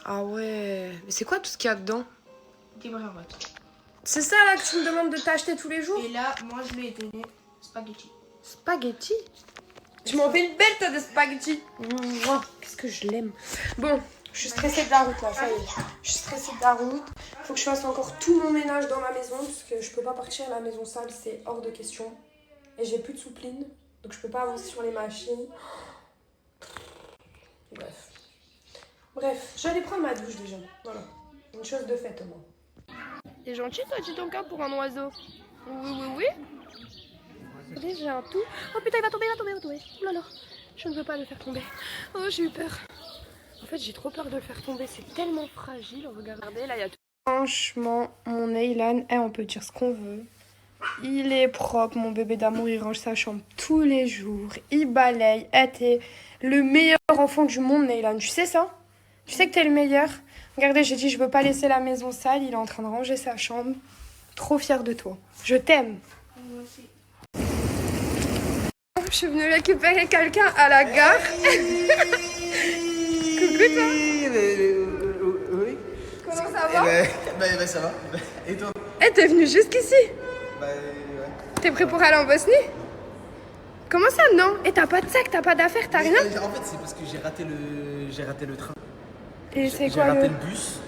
Ah ouais. Mais c'est quoi tout ce qu'il y a dedans? Des bravottes. C'est ça là que tu me demandes de t'acheter tous les jours? Et là, moi je lui ai donné spaghetti. Spaghetti? Tu m'en fais une belle tas de spaghetti. Qu'est-ce que je l'aime. Bon, je suis stressée de la route là, ça y est. Je suis stressée de la route. Faut que je fasse encore tout mon ménage dans ma maison parce que je peux pas partir à la maison sale, c'est hors de question. Et j'ai plus de soupline, donc je peux pas avancer sur les machines. Bref, j'allais prendre ma douche déjà. Voilà, une chose de faite au moins. T'es gentil toi, tu ton cas pour un oiseau. Oui. J'ai un tout. Oh putain, il va tomber. Ouh là là, je ne veux pas le faire tomber. Oh, j'ai eu peur. En fait, j'ai trop peur de le faire tomber. C'est tellement fragile. Regardez, là, il y a tout. Franchement, mon Neylan, on peut dire ce qu'on veut. Il est propre, mon bébé d'amour. Il range sa chambre tous les jours. Il balaye. T'es le meilleur enfant du monde, Neylan. Tu sais ça? Tu sais que t'es le meilleur? Regardez, j'ai dit, je veux pas laisser la maison sale. Il est en train de ranger sa chambre. Trop fière de toi. Je t'aime. Moi aussi. Je suis venue récupérer quelqu'un à la gare. Coucou toi. Oui. Comment ça va? Ça va. Et toi? T'es venu jusqu'ici? Ouais. T'es prêt pour aller en Bosnie? Comment ça non? T'as pas de sac, t'as pas d'affaires, t'as rien? En fait c'est parce que j'ai raté le train. Et c'est quoi J'ai raté le bus.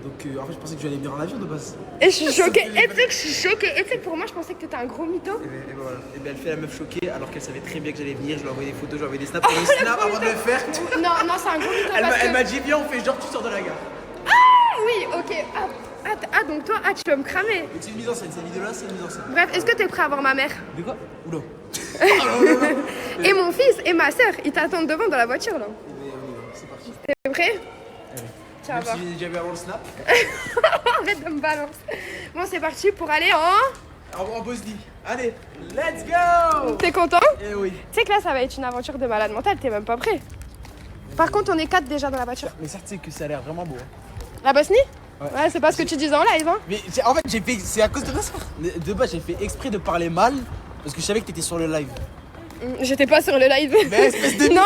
Donc en fait je pensais que j'allais venir en avion de base. Et je suis choquée. Et tu sais que je suis choquée. Et tu sais que pour moi je pensais que t'étais un gros mytho. Et voilà. Et bien elle fait la meuf choquée alors qu'elle savait très bien que j'allais venir. Je lui ai envoyé des photos, je lui ai envoyé des snaps. Avant de le faire. Non, c'est un gros mytho. Elle m'a dit viens on fait genre tu sors de la gare. Ah oui, ok. Donc toi, tu vas me cramer. C'est une mise en scène, cette vidéo là c'est une mise en scène. Bref, est-ce que t'es prêt à voir ma mère? De quoi? Oula. Et mon fils et ma soeur, ils t'attendent devant dans la voiture là. C'est parti. T'es prêt? Tiens, même si j'ai déjà vu avant le snap. Arrête de me balancer. Bon, c'est parti pour aller en Bosnie. Allez, let's go. T'es content? Eh oui. Tu sais que là, ça va être une aventure de malade mental, t'es même pas prêt. Par contre, on est 4 déjà dans la voiture. Mais certes, c'est que ça a l'air vraiment beau. La Bosnie? Ouais, c'est pas ce que tu disais en live, hein. Mais en fait, c'est à cause de ma soeur. De base, j'ai fait exprès de parler mal parce que je savais que t'étais sur le live. J'étais pas sur le live. Mais espèce de non,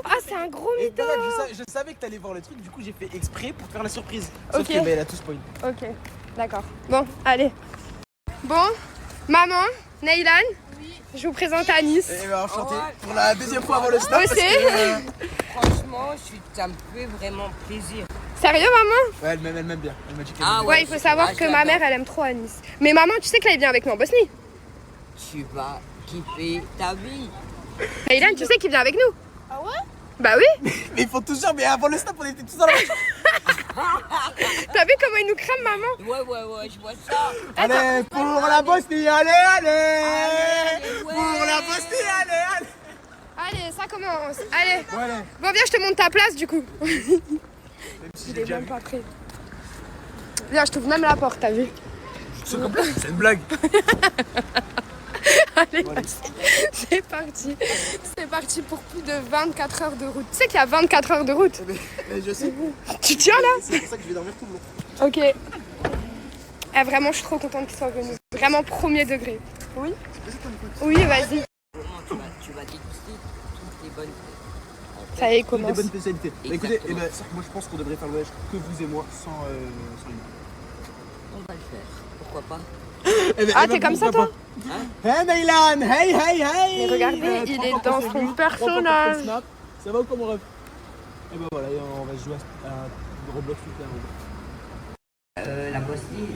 Ah, c'est un gros mytho. Je savais que t'allais voir le truc, du coup j'ai fait exprès pour faire la surprise. Sauf que elle a tout spoil. Ok, d'accord. Bon, allez. Bon, maman, Neylan, je vous présente Anis. Et ben enchanté pour la deuxième fois avant le snap. Aussi. Franchement, ça me fait vraiment plaisir. Sérieux, maman? Ouais, elle m'aime bien. Elle m'a dit qu'elle Ah ouais, il faut savoir que ma mère, elle aime trop Anis. Mais maman, tu sais que là, il vient avec nous en Bosnie. Tu vas kiffer ta vie. Neylan, tu sais qu'il vient avec nous? Ah ouais? Bah oui. Mais ils font toujours, mais avant le snap, on était tous dans la voiture. T'as vu comment ils nous crament, maman? Ouais, je vois ça. Allez, pour la Bosnie, allez. Pour la Bosnie, allez. Allez, ça commence. Allez. Bon, viens, je te montre ta place, du coup. Si il est même pas prêt. Viens, je t'ouvre même la porte, t'as vu? C'est une blague. Allez, c'est parti. C'est parti pour plus de 24 heures de route. Tu sais qu'il y a 24 heures de route? Mais je sais. Tu tiens là? C'est pour ça que je vais dormir tout le long. Ok. Vraiment, je suis trop contente qu'il soit venu. Vraiment premier degré. Oui? Oui, vas-y. Tu vas déguster toutes les bonnes. Ça y est, il commence. Des bonnes spécialités. Bah, écoutez, moi je pense qu'on devrait faire le voyage que vous et moi sans lui. On va le faire. Pourquoi pas? Ah, t'es comme ça, toi? Hey Neylan, hey. Mais regardez, il est dans son personnage. Ça va ou comment rêve? Et ben voilà, on va jouer à Roblox super. La Bosnie,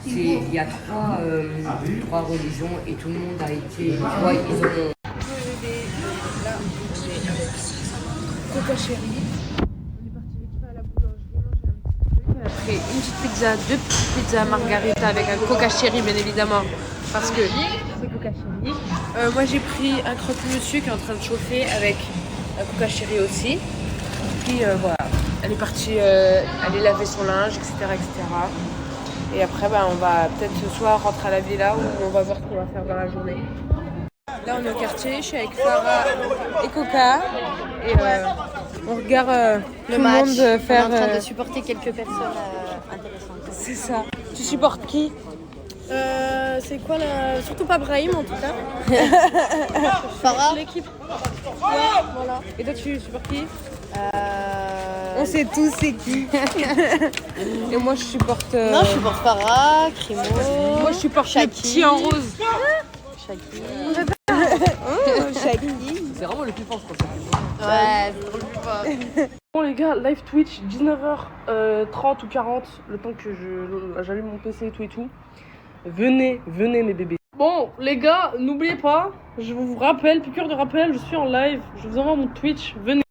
il y a trois religions et tout le monde a été. Ils ont. Coca chérie. On est parti vite fait à la boulangerie manger un petit truc. Après une petite pizza, 2 petites pizzas margarita avec un coca chérie bien évidemment parce que c'est coca chérie. Moi j'ai pris un croque-monsieur qui est en train de chauffer avec un coca chérie aussi. Puis voilà, elle est partie aller laver son linge, etc. Et après on va peut-être ce soir rentrer à la villa ou on va voir ce qu'on va faire dans la journée. Là, on est au quartier, je suis avec Farah et Coca. Et on regarde Le tout match. le monde faire. On est en train de supporter quelques personnes intéressantes. C'est ça. Tu supportes qui? C'est quoi la... Surtout pas Brahim en tout cas. Farah. L'équipe. Ouais, voilà. Et toi, tu supportes qui? On sait tous c'est qui. Et moi, je supporte. Non, je supporte Farah, Crimo. Moi, je supporte les petits en rose. Shaki. C'est vraiment le plus fort, je pense. Ouais, c'est trop le plus fort. Bon les gars, live Twitch 19h30 ou 40, le temps que j'allume mon PC et tout. Venez mes bébés. Bon les gars, n'oubliez pas, je vous rappelle, piqûre de rappel, je suis en live, je vous envoie mon Twitch, venez.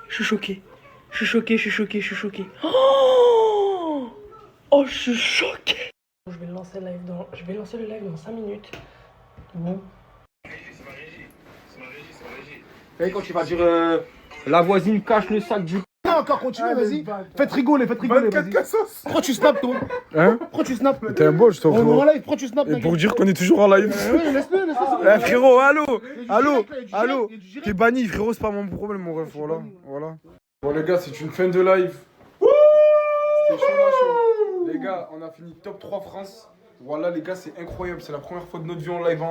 Je suis choquée. Oh, je suis choquée. Je vais lancer le live dans 5 minutes. Bon. Et quand tu vas dire la voisine cache le sac du. Non, encore continue, vas-y. Faites rigoler, vas-y. Pourquoi tu snaps, toi? Hein? Pourquoi tu snaps? T'es un boss, toi, On est frérot. en live, pourquoi tu snaps? Et pour dire qu'on est toujours en live. Ouais, laisse-le. Eh, frérot, allô. T'es banni, frérot, c'est pas mon problème, mon ref. Voilà. Bon, les gars, c'est une fin de live. C'était chaud. Les gars, on a fini top 3 France. Voilà, les gars, c'est incroyable. C'est la première fois de notre vie en live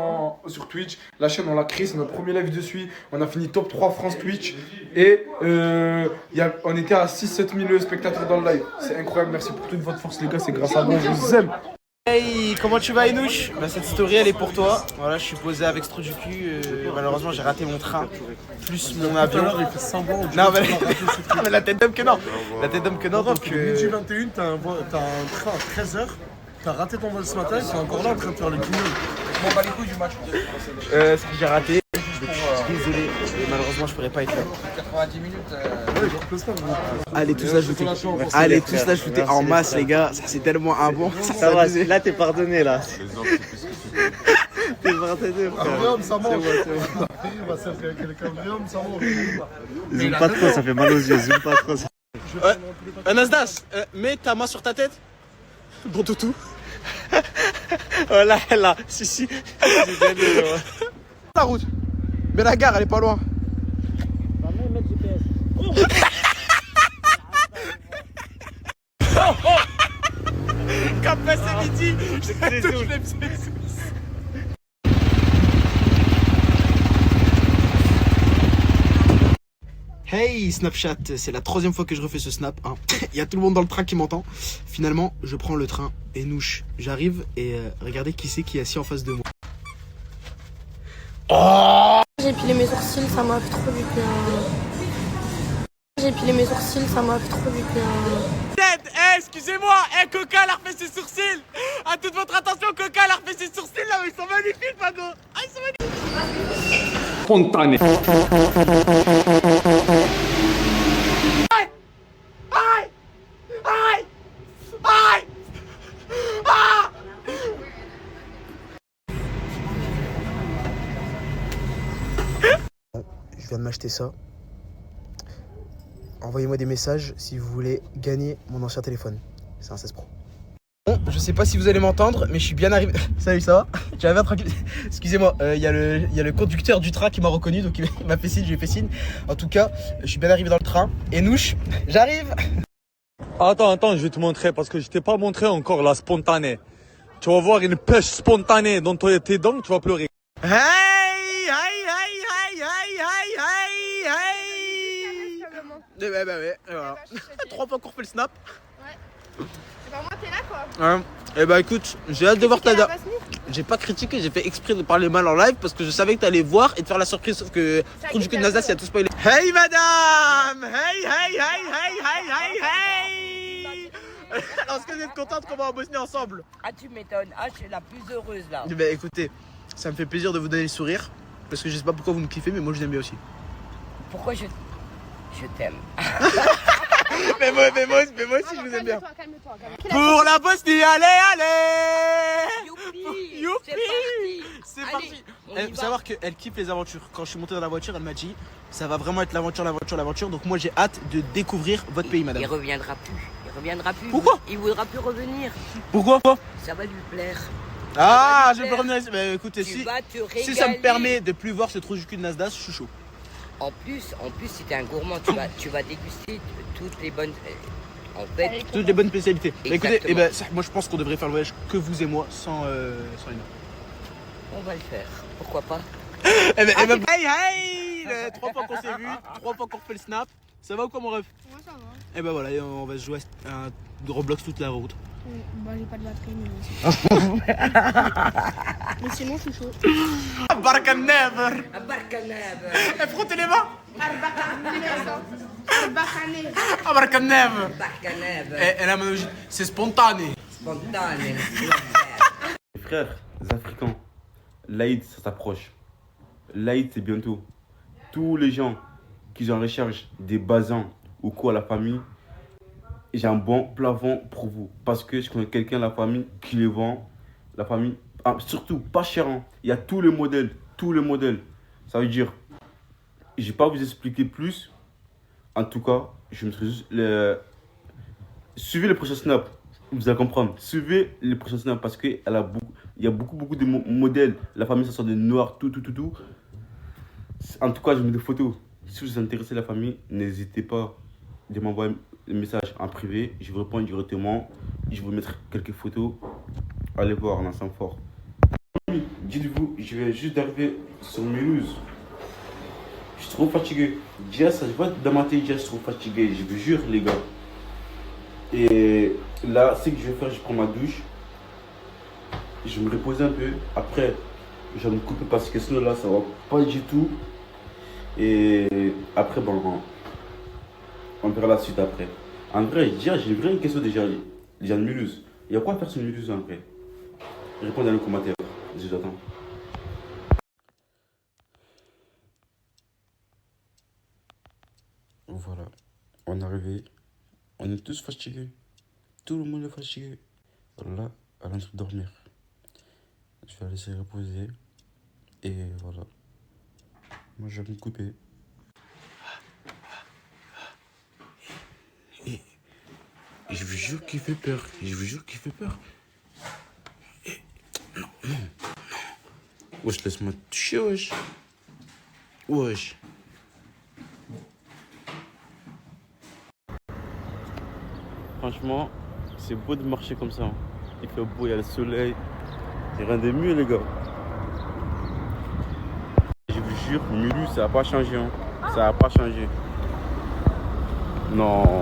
sur Twitch. La chaîne, on l'a créée, c'est notre premier live dessus. On a fini top 3 France Twitch. Et on était à 6-7 000 spectateurs dans le live. C'est incroyable. Merci pour toute votre force, les gars. C'est grâce à vous. Je vous aime. Hey, comment tu vas, Inouche? Cette story, elle est pour toi. Voilà, je suis posé avec ce trou du cul. Malheureusement, j'ai raté mon train, plus mon avion. Il fait semblant. Non, mais la tête d'homme que non. La tête d'homme que non. Donc, midi 21, t'as un train à 13h. T'as raté ton vol ce matin, t'es encore là en train de faire le guignol. Je m'en bats les couilles du match. J'ai raté. Désolé, malheureusement je pourrais pas être là. 90 minutes. Allez tous l'ajouter en masse les gars, ça c'est tellement un bon. Ça va, là t'es pardonné là. T'es pardonné Riom, ça mange. Zoom pas trop, ça fait mal aux yeux, zoom pas trop. Nasdas, mets ta main sur ta tête. Bon toutou. Voilà, là, si. La route. Mais la gare elle est pas loin. Cap passé midi, je touche les pieds. Hey Snapchat, c'est la 3e fois que je refais ce snap. Hein. Il y a tout le monde dans le train qui m'entend. Finalement, je prends le train et nouche. J'arrive et regardez qui c'est qui est assis en face de moi. Oh, J'ai épilé mes sourcils, ça m'a fait trop du bien. Excusez-moi, Coca elle a refait ses sourcils. À toute votre attention, Coca elle a refait ses sourcils là, ils sont magnifiques, Mago. Ah, ils sont magnifiques. Spontané. Je viens de m'acheter ça. Envoyez-moi des messages si vous voulez gagner mon ancien téléphone. C'est un 16 Pro. Bon, je sais pas si vous allez m'entendre, mais je suis bien arrivé. Salut, ça va? Tu vas bien tranquille? Excusez-moi, il y a le conducteur du train qui m'a reconnu, donc il m'a fait signe, je lui ai fait signe. En tout cas, je suis bien arrivé dans le train. Et nouche, j'arrive! Attends, je vais te montrer parce que je t'ai pas montré encore la spontanée. Tu vas voir une pêche spontanée dans tes dents, tu vas pleurer. Ouais, voilà. 3 fois qu'on refait le snap. Ouais. C'est pas moi, t'es là quoi. Hein. Eh bah écoute, j'ai hâte de voir ta date. J'ai pas critiqué, j'ai fait exprès de parler mal en live parce que je savais que t'allais voir et de faire la surprise, sauf que trop du coup de Nasdaq, il a tout spoilé. Hey madame! Hey! Alors est-ce que vous êtes contente qu'on va en Bosnie ensemble? Ah tu m'étonnes, je suis la plus heureuse là. Bah écoutez, ça me fait plaisir de vous donner le sourire parce que je sais pas pourquoi vous me kiffez mais moi je vous aime bien aussi. Pourquoi je t'aime. Mais moi aussi, je vous aime bien. Pour la Bosnie, allez. Youpi. C'est parti. Il faut savoir qu'elle kiffe les aventures. Quand je suis monté dans la voiture, elle m'a dit ça va vraiment être l'aventure. Donc moi j'ai hâte de découvrir votre pays, madame. Il reviendra plus. Pourquoi? Il voudra plus revenir. Pourquoi? Ça va lui plaire. Ah, je vais revenir. Bah, écoutez, Tu vas te régaler. si ça me permet de plus voir ce trou du cul de Nasdaq, je suis chaud. En plus, si t'es un gourmand, tu vas déguster toutes les bonnes. En fait, toutes les bonnes spécialités. Bah, écoutez, Exactement. moi je pense qu'on devrait faire le voyage que vous et moi sans une. On va le faire. Pourquoi pas? Hey 3 fois qu'on s'est vu, 3 fois qu'on fait le snap. Ça va ou quoi mon ref? Moi ça va. Et ben voilà, on va se jouer à un Roblox toute la route. Bah j'ai pas de batterie mais sinon je suis chaud. Barka never. Frottez les mains. Barka never. Et là c'est spontané. Frères africains, l'Aïd ça s'approche. L'Aïd c'est bientôt. Tous les gens qui sont en recherche des basins ou quoi à la famille, j'ai un bon plafond pour vous. Parce que je connais quelqu'un, la famille, qui les vend. La famille, surtout pas cher. Hein. Il y a tous les modèles. Ça veut dire, je vais pas vous expliquer plus. En tout cas, je me suis juste... Suivez les prochains snaps. Vous allez comprendre. Suivez les prochains snaps parce qu'il y a beaucoup de modèles. La famille, ça sort des noirs, tout. En tout cas, je mets des photos. Si vous êtes intéressé la famille, n'hésitez pas de m'envoyer un message en privé. Je vous réponds directement. Je vais vous mettre quelques photos. Allez voir, on est ensemble fort. Dites-vous, je viens juste d'arriver sur Mulhouse. Je suis trop fatigué. Déjà, ça se voit dans ma tête, déjà, je suis trop fatigué. Je vous jure, les gars. Et là, ce que je vais faire, je prends ma douche. Je vais me reposer un peu. Après, je vais me couper parce que sinon, là, ça va pas du tout. Et après, bon, on verra la suite après. En vrai, j'ai vraiment une question déjà de Mulhouse. Il y a quoi à faire sur Mulhouse en vrai? Répondez dans les commentaires. Je vous attends. Voilà, on est arrivé. On est tous fatigués. Tout le monde est fatigué. Là, elle est en train de dormir. Je vais la laisser reposer. Et voilà. Moi, je vais me couper. Et je vous jure qu'il fait peur. Non. Wesh, laisse-moi te toucher, wesh. Franchement, c'est beau de marcher comme ça. Il fait beau, il y a le soleil. C'est rien de mieux, les gars. Je vous jure, Mulhouse, ça n'a pas changé. Hein. Ça n'a pas changé. Non.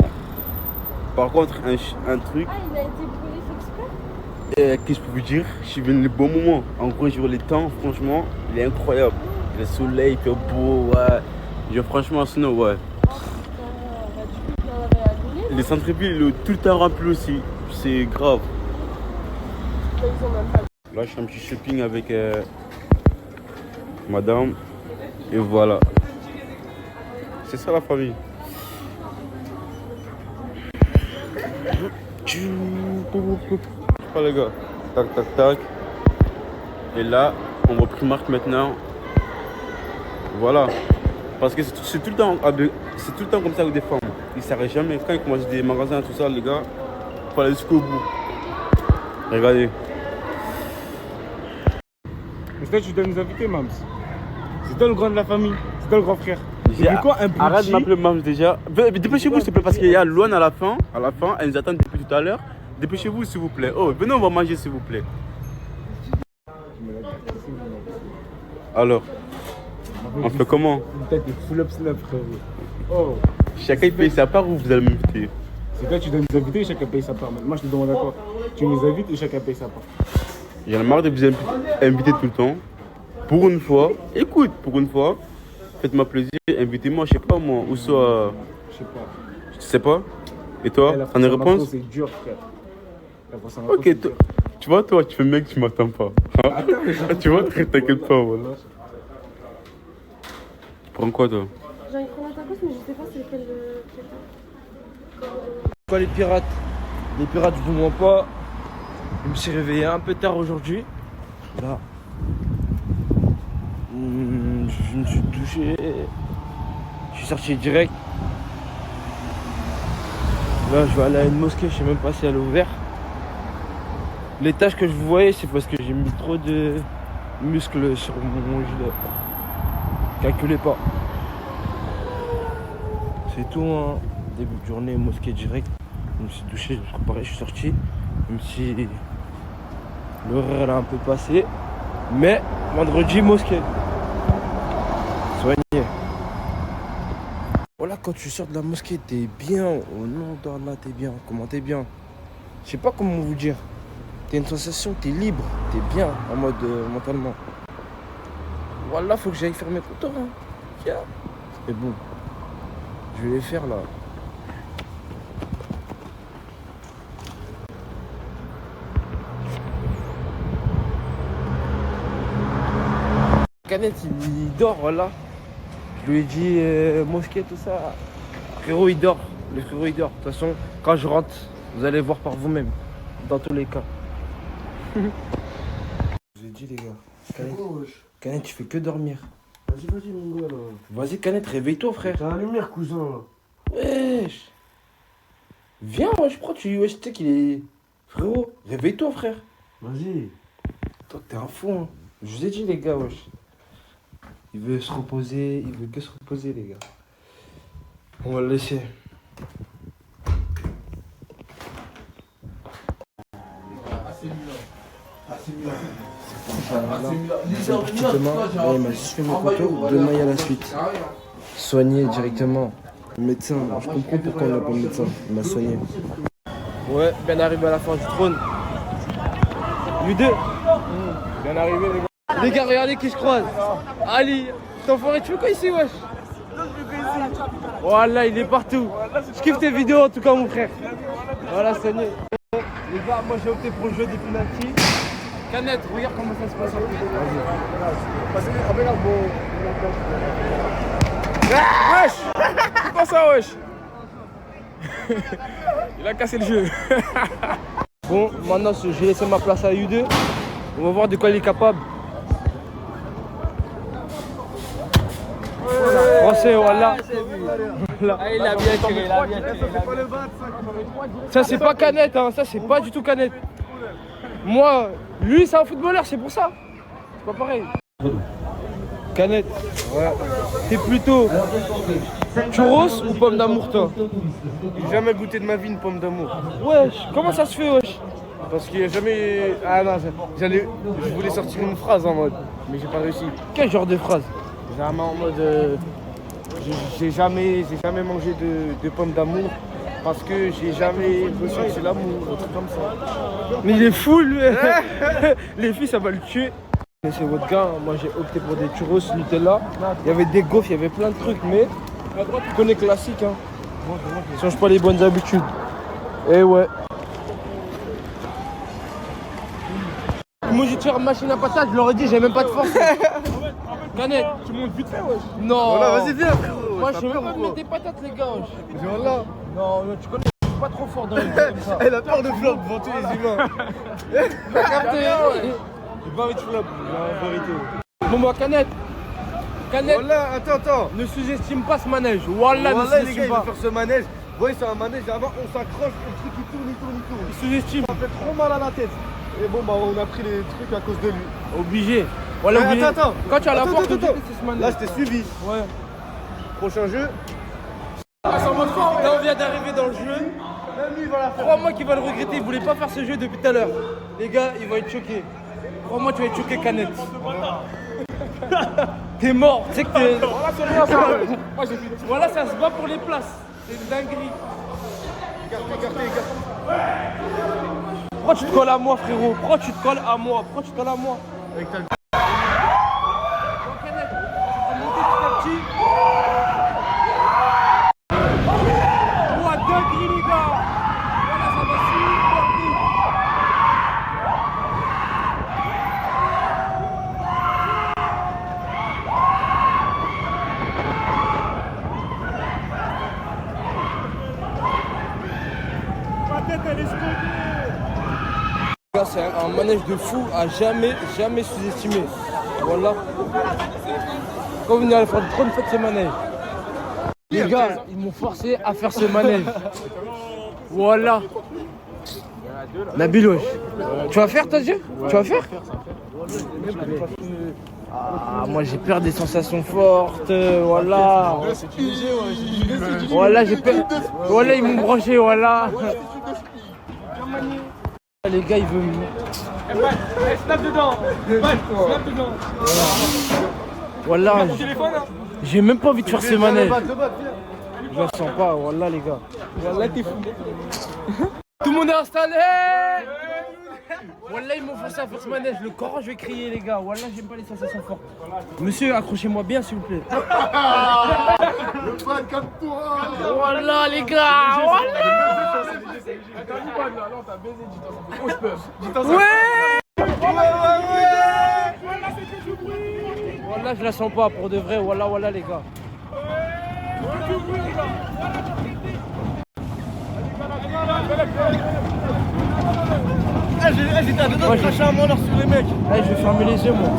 Par contre, un truc. Ah, il a été brûlé exprès? Qu'est-ce que je peux vous dire? Je suis venu le bon moment. En gros, je vois le temps, franchement, il est incroyable. Le soleil, il fait beau, ouais. Franchement, sinon, ouais. Les centres-villes, il est tout le temps rempli aussi. C'est grave. Là, je fais un petit shopping avec madame. Et voilà. C'est ça la famille. Les gars, tac. Et là, on va Primark maintenant. Voilà. Parce que c'est tout le temps comme ça avec des femmes. Ils ne s'arrêtent jamais. Quand ils commencent des magasins, tout ça, les gars, il faut aller jusqu'au bout. Regardez. Mais toi, tu dois nous inviter, Mams. C'est toi le grand de la famille. C'est toi le grand frère. Arrête de m'appeler Mams déjà. Dépêchez-vous, s'il te plaît, parce qu'il y a Luan à la fin. Elle nous attend depuis tout à l'heure. Dépêchez-vous, s'il vous plaît. Oh, venez, on va manger, s'il vous plaît. Alors, on fait comment? Une tête de full up snap, frère. Oh. Chacun paye sa part ou vous allez m'inviter? C'est toi, tu dois nous inviter et chacun paye sa part. Moi, je te demande à toi. Tu nous invites et chacun paye sa part. J'en ai marre de vous inviter tout le temps. Pour une fois, écoute, faites-moi plaisir, invitez-moi, je sais pas moi, ou soit. Je sais pas. Tu sais pas? Et toi, t'en as une réponse? C'est dur, frère. Ok, tu vois, toi, tu fais mec, tu m'attends pas. Tu vois, t'inquiète pas, voilà. Tu prends quoi, toi? J'ai envie de prendre un tacos, mais je sais pas c'est lequel. Quoi les pirates? Les pirates, je vous mens pas. Je me suis réveillé un peu tard aujourd'hui. Là. Je me suis douché. Je suis sorti direct. Là, je vais aller à une mosquée, je sais même pas si elle est ouverte. Les taches que je vous voyais, c'est parce que j'ai mis trop de muscles sur mon gilet. Calculez pas. C'est tout, hein. Début de journée, mosquée direct. Je me suis douché, je me suis préparé, je suis sorti. Même si l'horaire elle a un peu passé. Mais vendredi, mosquée. Soigné. Voilà, quand tu sors de la mosquée, t'es bien. Oh non, d'Allah, t'es bien. Comment t'es bien? Je sais pas comment vous dire. T'as une sensation, t'es libre, t'es bien en mode mentalement. Voilà, faut que j'aille faire mes contours. Hein. Tiens. Mais bon, je vais les faire là. Canette, il dort, voilà. Je lui ai dit mosquée, tout ça. Frérot, il dort. Le frérot, il dort. De toute façon, quand je rentre, vous allez voir par vous-même. Dans tous les cas. Je vous ai dit, les gars. Canette, tu fais que dormir. Vas-y, mon gars, là. Vas-y, Canette, réveille-toi, frère. T'as la lumière, cousin, là. Wesh. Viens, wesh, pourquoi tu wesh, tu sais qu'il est... Frérot, réveille-toi, frère. Vas-y. Toi, t'es un fou, hein. Je vous ai dit, les gars, wesh. Il veut se reposer, il veut que se reposer, les gars. On va le laisser. Demain, il m'a juste fait mon contour. Demain, il y a la suite. Soigné directement. Médecin, je comprends pourquoi on n'a pas de médecin. Il m'a soigné. Ouais, bien arrivé à la fin du trône. U2. Bien arrivé, les gars. Les gars, regardez qui je croise. Ali, t'enfoiré, tu fais quoi ici, wesh? Voilà, il est partout. Je kiffe tes vidéos en tout cas, mon frère. Voilà, soigné. Les gars, moi j'ai opté pour le jeu des penalty. Canette, regarde comment ça se passe en fait. Vas-y. Wesh! C'est pas ça, wesh! Il a cassé le jeu. Bon, maintenant j'ai laissé ma place à U2. On va voir de quoi il est capable. Français, voilà. Il a bien tiré, Ça c'est pas Canette, hein. Ça c'est pas du tout Canette. Moi, lui c'est un footballeur, c'est pour ça. C'est pas pareil. Canette, ouais. T'es plutôt churros ou pomme d'amour, toi? J'ai jamais goûté de ma vie une pomme d'amour. Wesh, comment ça se fait, wesh? Parce qu'il n'y a jamais... Ah non, je voulais sortir une phrase en mode, mais j'ai pas réussi. Quel genre de phrase? Jamais en mode... J'ai jamais mangé de pommes d'amour parce que j'ai jamais ressenti l'amour, un truc comme ça. Mais il est fou, lui. Les filles, ça va le tuer. C'est votre gars, moi j'ai opté pour des churros Nutella. Il y avait des gaufres, il y avait plein de trucs, mais tu connais classique, hein. Ne change pas les bonnes habitudes. Et ouais. Moi j'ai tiré machine à patates, je leur ai dit j'ai même pas de force. Canette, tu montes vite fait, wesh. Non. Voilà, vas-y, viens, frérot. Moi je sais même pas mettre des patates, les gars, wesh. Voilà. Non, tu connais, je suis pas trop fort dans les jeux comme ça. Elle a peur de flop devant tous les humains. T'as capté? J'ai pas envie de flop, la vérité. Bon, moi, Canette. Voilà, attends. Ne sous-estime pas ce manège. Voilà, ne sous-estime pas. Faire ce manège. Vous voyez, c'est un manège, avant on s'accroche, le truc il tourne. Il sous-estime. Ça fait trop mal à la tête. Et bon, bah on a pris les trucs à cause de lui. Obligé. Voilà, attends. Quand tu as la porte, c'est ce manège. Là, je t'ai suivi. Ouais. Prochain jeu. Là, on vient d'arriver dans le jeu. Même lui, il va la faire. Crois-moi qu'il va le regretter. Il voulait pas faire ce jeu depuis tout à l'heure. Les gars, il va être choqué. Crois-moi, tu vas être choqué, Canette. T'es mort. Tu sais que t'es. Voilà, c'est rien, ça. Voilà, ça se bat pour les places. C'est une dinguerie. Écartez. Pourquoi tu te colles à moi, frérot? Pourquoi tu te colles à moi? Avec ta... Ouah, dinguerie, les gars! Voilà, ça va super vite! c'est un manège de fou à jamais sous-estimer. Voilà. Quand vous venez aller faire trop de fêtes ce manège. Les gars, ils m'ont forcé à faire ce manège. Voilà. Nabil, wesh. Tu vas faire, t'as dit? Tu vas faire? Ah, moi j'ai peur des sensations fortes, voilà. Voilà, j'ai peur. Voilà, ils m'ont branché, voilà. Les gars, ils veulent. Snap dedans. Snap dedans. Voilà. J'ai même pas envie de faire ce manège. Je la sens pas, voilà les gars. Voilà, t'es fou. Tout le monde est installé. Voilà, ils m'ont forcé à faire ce manège. Le corps, je vais crier, les gars. Voilà, j'aime pas les sensations fortes. Monsieur, accrochez-moi bien, s'il vous plaît. Voilà, les gars. Voilà. Voilà, je la sens pas pour de vrai. Voilà, les gars. J'étais à deux doigts de cracher un moneur sur les mecs. Je vais fermer les yeux, moi.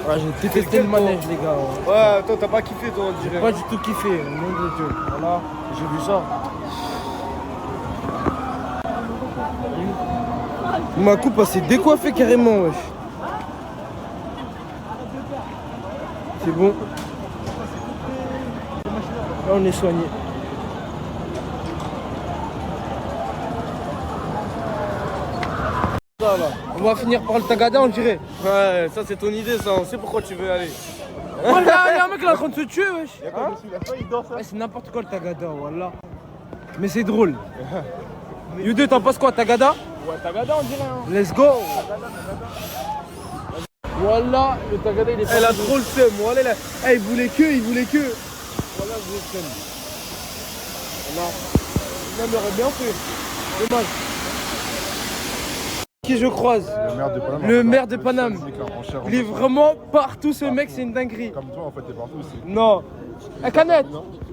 Ouais, j'ai détesté le manège, les gars. Ouais, toi, t'as pas kiffé, toi, on dirait. Pas du tout kiffé, au nom de Dieu. Voilà, j'ai vu ça. Ma coupe, elle s'est décoiffée carrément, wesh. C'est bon. Là, on est soigné. Ça, là. On va finir par le Tagada, on dirait. Ouais, ça, c'est ton idée, ça. On sait pourquoi tu veux aller. Il y a un mec là en train de se tuer, wesh. C'est n'importe quoi le Tagada, voilà. Mais c'est drôle. You2, t'en penses quoi, Tagada? Ouais, Tagada, on dirait. Hein. Let's go. Voilà, le Tagada, il est pas. Elle a trop le seum, voilà. Il voulait que. Voilà, je le seum. Voilà. Il m'aurait bien fait. Dommage. Qui je croise? Le maire de Paname. Il est vraiment partout, ce mec, c'est une dinguerie. Comme toi, en fait, t'es partout aussi. Non. Canette,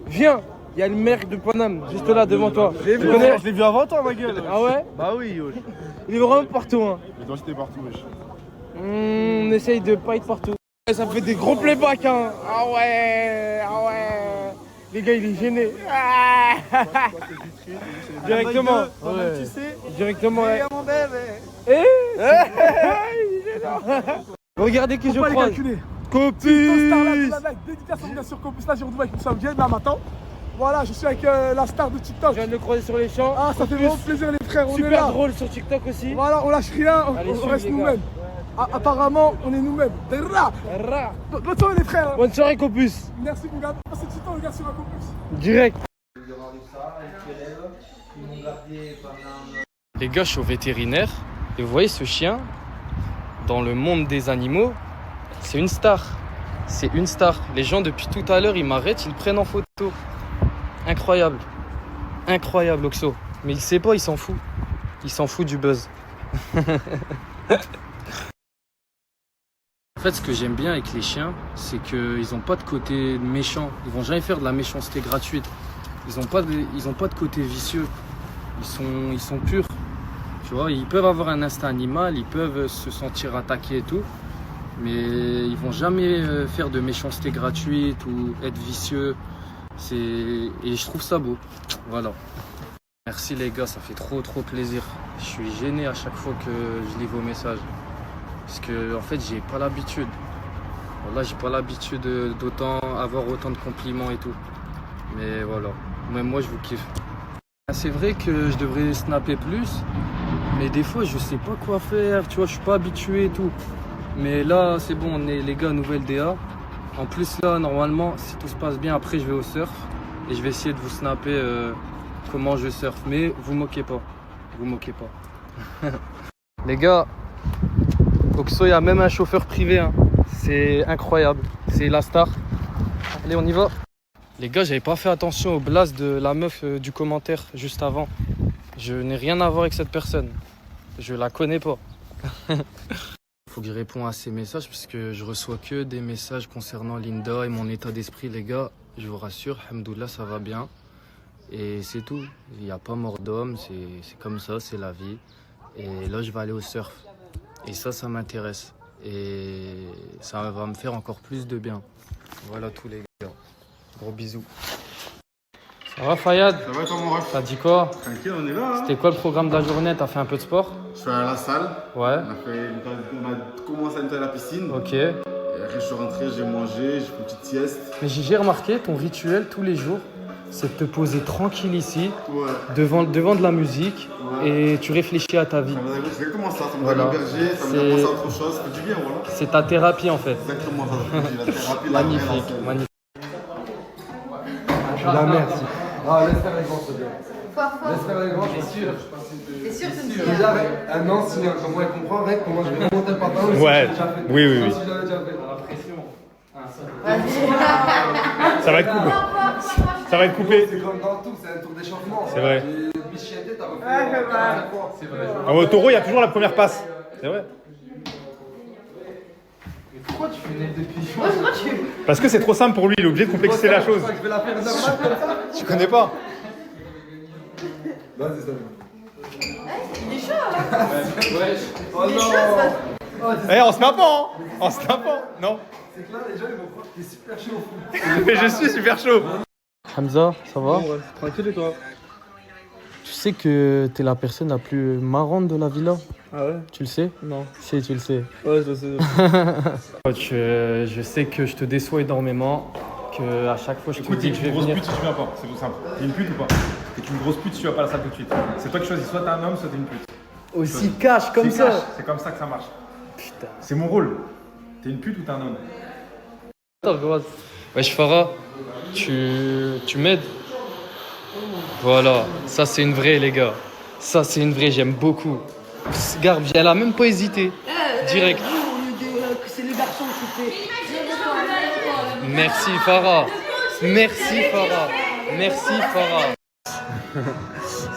viens. Il y a le maire de Paname, juste là, devant toi. Je l'ai vu avant toi, ma gueule. Ah ouais? Bah oui, wesh. Il est vraiment partout, hein. Mais toi, t'es partout, wesh. On essaye de pas être partout. Ça fait des gros playbacks, hein. Ah ouais. Les gars, il est gêné. Directement. Ouais. Tu sais. Directement. Ouais. Mon bébé. Regardez qui je croise. Copus. Dédication bien sûr Copus. Là, j'ai retrouvé avec Moussa Mguel, là maintenant. Voilà, je suis avec la star de TikTok. Je viens de le croiser sur les champs. Ah, ça fait vraiment plaisir, les frères. On est là. Super drôle sur TikTok aussi. Voilà, on lâche rien, on reste nous-mêmes. Apparemment, on est nous-mêmes. Bonne soirée, les frères. Bonne soirée, Copus. Merci, mon gars. Passez du temps, les gars, sur un Copus. Direct. Les gars, je suis au vétérinaire et vous voyez ce chien, dans le monde des animaux, c'est une star. C'est une star. Les gens, depuis tout à l'heure, ils m'arrêtent, ils le prennent en photo. Incroyable. Incroyable, Oxo. Mais il sait pas, il s'en fout. Il s'en fout du buzz. En fait, ce que j'aime bien avec les chiens, c'est qu'ils n'ont pas de côté méchant. Ils vont jamais faire de la méchanceté gratuite. Ils n'ont pas de côté vicieux. Ils sont purs. Tu vois, ils peuvent avoir un instinct animal, ils peuvent se sentir attaqués et tout, mais ils vont jamais faire de méchanceté gratuite ou être vicieux. Et je trouve ça beau. Voilà. Merci les gars, ça fait trop plaisir. Je suis gêné à chaque fois que je lis vos messages. Parce que en fait, j'ai pas l'habitude. Voilà, j'ai pas l'habitude avoir autant de compliments et tout. Mais voilà, même moi je vous kiffe. C'est vrai que je devrais snapper plus, mais des fois je sais pas quoi faire, tu vois, je suis pas habitué et tout. Mais là, c'est bon, on est les gars, nouvelle DA. En plus là, normalement, si tout se passe bien, après je vais au surf et je vais essayer de vous snapper comment je surfe. Mais vous moquez pas, vous moquez pas. Les gars, Oxo, il y a même un chauffeur privé, hein. C'est incroyable, c'est la star. Allez, on y va. Les gars, j'avais pas fait attention au blast de la meuf du commentaire juste avant. Je n'ai rien à voir avec cette personne. Je la connais pas. Faut que je réponde à ces messages parce que je reçois que des messages concernant Linda et mon état d'esprit, les gars. Je vous rassure, alhamdoulilah, ça va bien. Et c'est tout. Il n'y a pas mort d'homme, c'est comme ça, c'est la vie. Et là, je vais aller au surf. Et ça m'intéresse. Et ça va me faire encore plus de bien. Voilà tous les gars. Gros bisous. Ça va Fayad? Ça va toi mon ref? T'as dit quoi? Tranquille, on est là. Hein. C'était quoi le programme de la journée? T'as fait un peu de sport? Je suis allé à la salle. Ouais. On a commencé à nettoyer la piscine. Ok. Et après je suis rentré, j'ai mangé, j'ai fait une petite sieste. Mais j'ai remarqué ton rituel tous les jours, c'est de te poser tranquille ici, Ouais. devant de la musique, Ouais. et tu réfléchis à ta vie. C'est exactement ça, ça me Voilà. donne berger, ça me donne penser à autre chose, ça fait du bien, voilà. C'est ta thérapie en fait. Exactement ça, la thérapie, la Magnifique, vraie, la magnifique. La merde. Ah, laisse faire les grands, s'il te plaît. Fort, fort. Laisse faire les grands, je suis sûr. T'es sûr, c'est une Déjà, un an, si comment elle comprend, rec, comment je vais remonter le pantalon. Ouais. Oui, oui, oui. Si j'avais déjà fait. Ça va être coupé. Ça va être coupé. C'est comme dans tout, c'est un tour d'échauffement. C'est vrai. Et Bichette, t'as refait. C'est vrai. Au taureau, il y a toujours la première passe. C'est vrai. Pourquoi tu fais net depuis? Pourquoi tu... Parce que c'est trop simple pour lui, il est obligé de complexifier la chose. Je vais la faire normal comme ça. Tu connais pas? Non, c'est ça. Il est chaud là. Oh Il est non. chaud ça. Eh, en snappant, hein. En snappant, non? C'est que là, les gens ils vont croire que t'es super chaud. Mais je suis super chaud. Hamza, ça va? Ouais, tranquille et toi? Tu sais que t'es la personne la plus marrante de la villa? Ah ouais? Tu le sais? Non. Si, tu le sais. Ouais, je le sais. Coach, je sais que je te déçois énormément, que à chaque fois je te dis que je vais T'es une grosse venir. pute si tu viens pas, c'est tout simple. T'es une pute ou pas? T'es une grosse pute si tu vas pas à la salle tout de suite. C'est toi qui choisis, soit t'es un homme, soit t'es une pute. Aussi cash comme C'est ça. cash, c'est comme ça que ça marche. Putain. C'est mon rôle. T'es une pute ou t'es un homme? Attends, regarde. Wesh Farah, tu m'aides? Voilà, ça c'est une vraie les gars. Ça c'est une vraie, j'aime beaucoup. Garde, elle a même pas hésité. Direct. C'est le garçon qui fait. Merci Farah. Merci Farah. Merci Farah.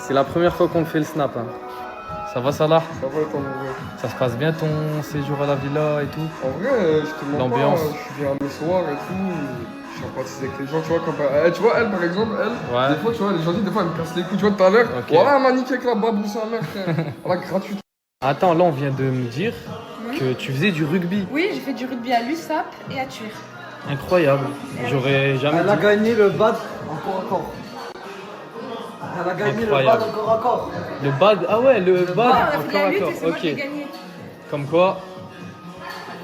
C'est la première fois qu'on fait le snap. Hein. Ça va Salah? Ça va ton vrai. Ça se passe bien ton séjour à la villa et tout? En vrai, je te mens L'ambiance. pas, je viens le soir et tout, je sympathise avec les gens, tu vois, comme tu vois, elle par exemple, elle, Ouais. des fois, tu vois, les gens disent, des fois, elle me casse les couilles, tu vois, tout à l'heure, Ok. voilà, elle m'a niqué avec la babou sa mère, frère, voilà, gratuit. Attends, là on vient de me dire que tu faisais du rugby. Oui, j'ai fait du rugby à l'USAP et à Tuir. Incroyable. J'aurais jamais Elle a dit. gagné le bad encore. Elle a gagné Incroyable. le bad encore. Le bad, ah ouais, le bad, on a fait encore, la lutte et encore, c'est moi qui ai ok. gagné. Comme quoi,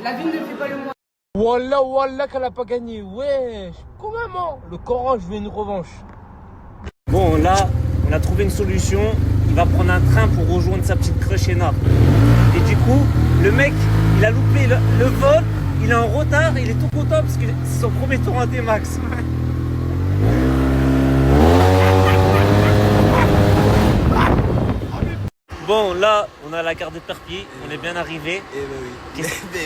La ville ne fait pas le mois. Wallah qu'elle a pas gagné. Ouais, quand même, hein. Le Coran, je veux une revanche. Bon, là, on a trouvé une solution. Il va prendre un train pour rejoindre sa petite crush Ena. Et du coup, le mec, il a loupé le vol, il est en retard, il est tout content parce que c'est son premier tour en T-Max. Bon, là, on a la gare de Perpier, on est bien arrivé.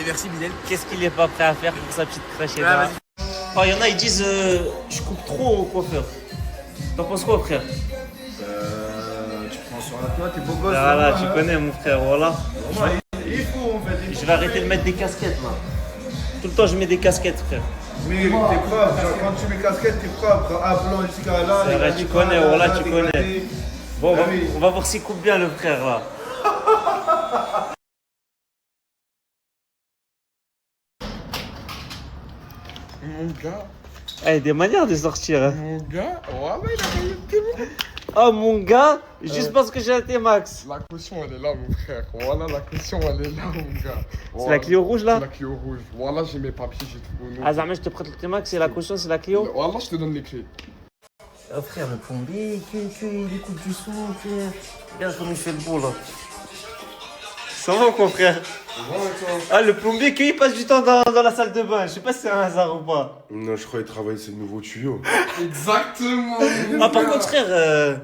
Merci Bilal. Qu'est-ce qu'il est pas prêt à faire pour sa petite crush Ena? Oh, il y en a, ils disent je coupe trop au coiffeur. T'en penses quoi, frère? Tu prends sur la toi, t'es beau gosse. Voilà, tu connais mon frère, voilà. Il faut en fait. Je vais arrêter de mettre des casquettes là. Tout le temps je mets des casquettes, frère. Mais t'es propre, genre, quand tu mets casquette, t'es propre. Un blanc jusqu'à là. C'est vrai, tu connais, voilà, tu connais. Bon, Ah oui. on va voir s'il coupe bien le frère là. Mon gars, Eh, des manières de sortir. Hein. mon gars, voilà, il a gagné le T-Max. Oh mon gars, juste parce que j'ai un T-Max. La caution, elle est là, mon frère. Voilà, la caution, elle est là, mon gars. C'est la Clio rouge là? C'est la Clio rouge. Voilà, j'ai mes papiers, j'ai tout. Bon, Ah, jamais je te prête le T-Max et la caution c'est la Clio? Voilà, je te donne les clés. Oh frère, le plombier, il écoute du son, frère. Regarde comme il fait le beau là. Ça va quoi, frère? Ah, le plombier, il passe du temps dans la salle de bain. Je sais pas si c'est un hasard ou pas. Non, je croyais travailler ces nouveaux tuyaux. Exactement. Ah, par contre, frère,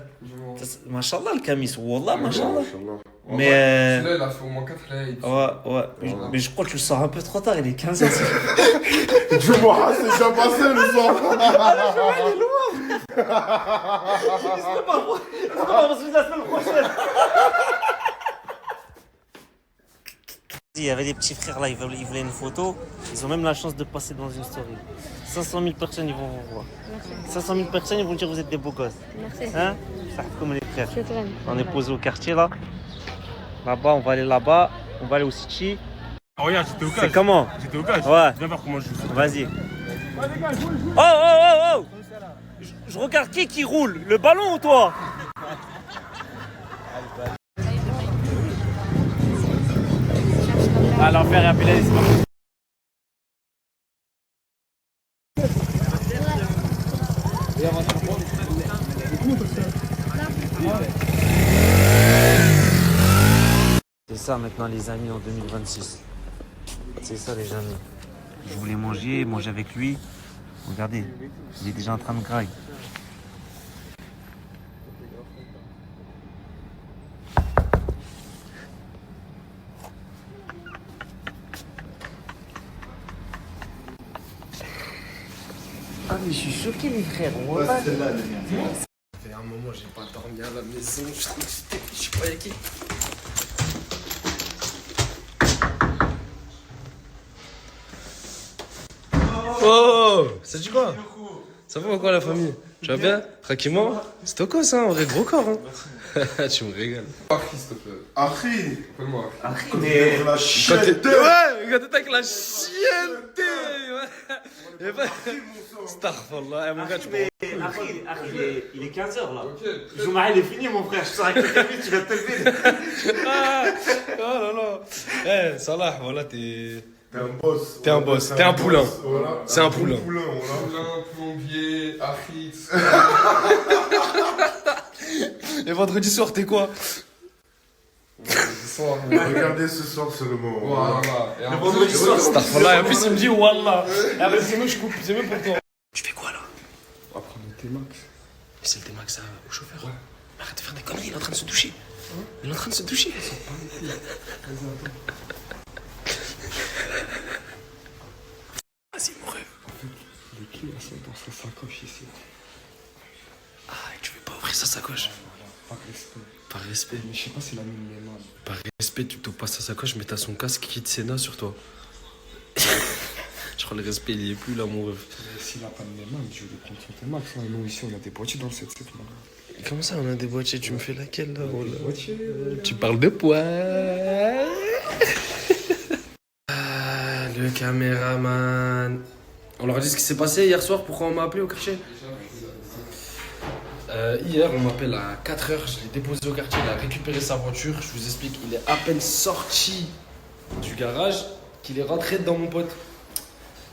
machallah le camis, wallah, machallah. Mais. Celui-là, il a fait au moins 4 lights. Ouais. Mais je crois que tu le sors un peu trop tard, il est 15h. Du moins, c'est déjà passé le soir. Ah, le jour, il est loin, frère. C'est pas possible la semaine prochaine. Il y avait des petits frères là, ils voulaient une photo. Ils ont même la chance de passer dans une story. 500 000 personnes, ils vont vous voir. Merci. 500 000 personnes, ils vont dire vous êtes des beaux gosses. Merci. Hein? Ça fait comme les frères. Shukran. On est posé au quartier là. Là-bas, on va aller là-bas. On va aller au City. Oh, regarde, j'étais au C'est cash. comment? J'étais au cash. Ouais. Viens voir comment je joue. Vas-y. Oh! Je regarde qui roule? Le ballon ou toi? Ah, l'enfer est appelé ici. C'est ça maintenant les amis en 2026. C'est ça les amis. Je voulais manger avec lui. Regardez, il est déjà en train de grailler. Ah mais je suis choqué les frères. Ça fait un moment j'ai pas dormi à la maison, je suis trop excité, je suis pas avec qui. Oh, ça dit quoi? Ça va quoi la famille? Tu vas bien? Tranquillement? C'est au cos hein, on est gros corps hein. Tu me régales. Akhi, s'il te plaît. Akhi. Appelle-moi Akhi. Mais la chienneté. Ouais, quand t'es avec la chienneté. Ouais. Starfallah, mon gars, tu peux. Il est 15h là. Le jour il est fini mon frère, je sors avec le café, tu vas te lever. Oh là là. Eh, Salah, voilà, t'es un boss. T'es un boss, t'es un poulain. Voilà. C'est un poulain. Poulain, plombier, Akhi. Et vendredi soir, t'es quoi? Regardez ce soir seulement. Voilà. Le vendredi soir, Starfallah, et en plus il me dit Wallah. Et après, c'est mieux, je coupe, c'est mieux pour toi. Tu fais quoi là? On va prendre le T-Max. C'est le T-Max au chauffeur. Ouais. Arrête de faire des conneries, il est en train de se doucher. Il est en train de se doucher. Vas-y, mon rêve. En fait, les clés, elles sont dans sa sacoche ici. Ah, et tu veux pas ouvrir sa sacoche? Par respect. Par respect. Mais je sais pas si la mine est mal. Par respect, tu t'ouvres pas sa sacoche, mais t'as son casque qui te Sénat sur toi. Je crois le respect, il y est plus là, mon rêve. Mais s'il a pas de main, je vais lui prendre son T-Max. Hein. Nous, ici, on a des boîtiers dans le 7-7. Comment ça, on a des boîtiers? Tu me fais laquelle là? Tu parles de poids. Ah, le caméraman. On leur dit ce qui s'est passé hier soir, pourquoi on m'a appelé au quartier? Hier, on m'appelle à 4h, je l'ai déposé au quartier, il a récupéré sa voiture. Je vous explique, il est à peine sorti du garage qu'il est rentré dans mon pote.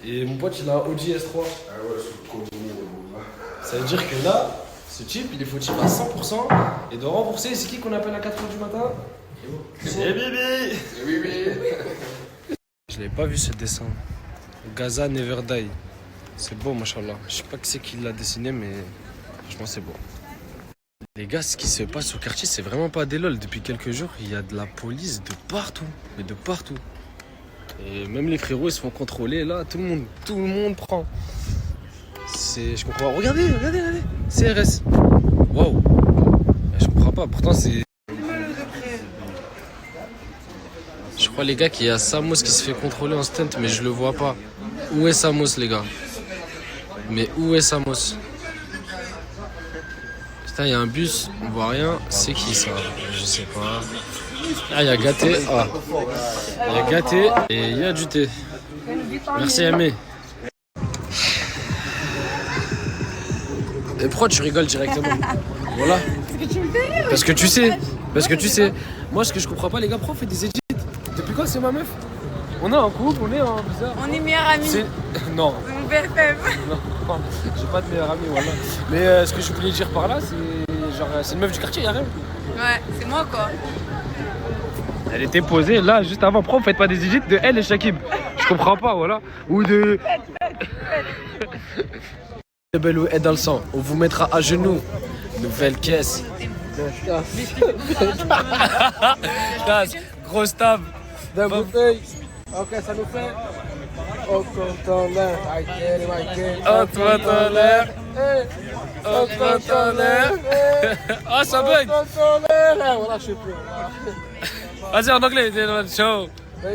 Et mon pote, il a un Audi S3. Ah ouais, c'est le Ça veut dire que là, ce type, il est fautif à 100% et doit rembourser. C'est qui qu'on appelle à 4h du matin? C'est Bibi. C'est Bibi. Je l'ai pas vu ce dessin. Gaza Never Die. C'est beau, machallah. Je sais pas qui c'est qui l'a dessiné, mais franchement, c'est beau. Les gars, ce qui se passe au quartier, c'est vraiment pas des lol. Depuis quelques jours, il y a de la police de partout. Mais de partout. Et même les frérots, ils se font contrôler. Là, tout le monde prend. Je comprends. Regardez. CRS. Waouh. Je comprends pas. Pourtant, c'est. Je crois, les gars, qu'il y a Samos qui se fait contrôler en stunt, mais je le vois pas. Où est Samos, les gars? Mais où est Samos? Putain, il y a un bus, on voit rien. C'est qui ça? Je sais pas. Ah, il y a Gâté. Ah. Il y a Gâté et il y a du thé. Merci, Aimé. Et pourquoi tu rigoles directement? Voilà. Parce que tu sais. Moi, ce que je comprends pas, les gars, pourquoi on fait des edits? Depuis quand c'est ma meuf? On est en couple, on est en bizarre. On est meilleurs amis. Non. C'est mon BFF. Non, j'ai pas de meilleur ami, voilà. Mais ce que je voulais dire par là, c'est genre, c'est une meuf du quartier, y'a rien. Ouais, c'est moi quoi. Elle était posée là, juste avant. Pourquoi vous faites pas des edits de elle et Shakib? Je comprends pas, voilà. Ou de. Belou est dans le sang. On vous mettra à genoux. Nouvelle caisse. Grosse table. D'un bouteille. Ok, ça nous fait. On compte en l'air. On compte en l'air. On compte en l'air. Ah, ça bug. On compte en l'air. Voilà, je sais plus. Vas-y, en anglais. Show. Tu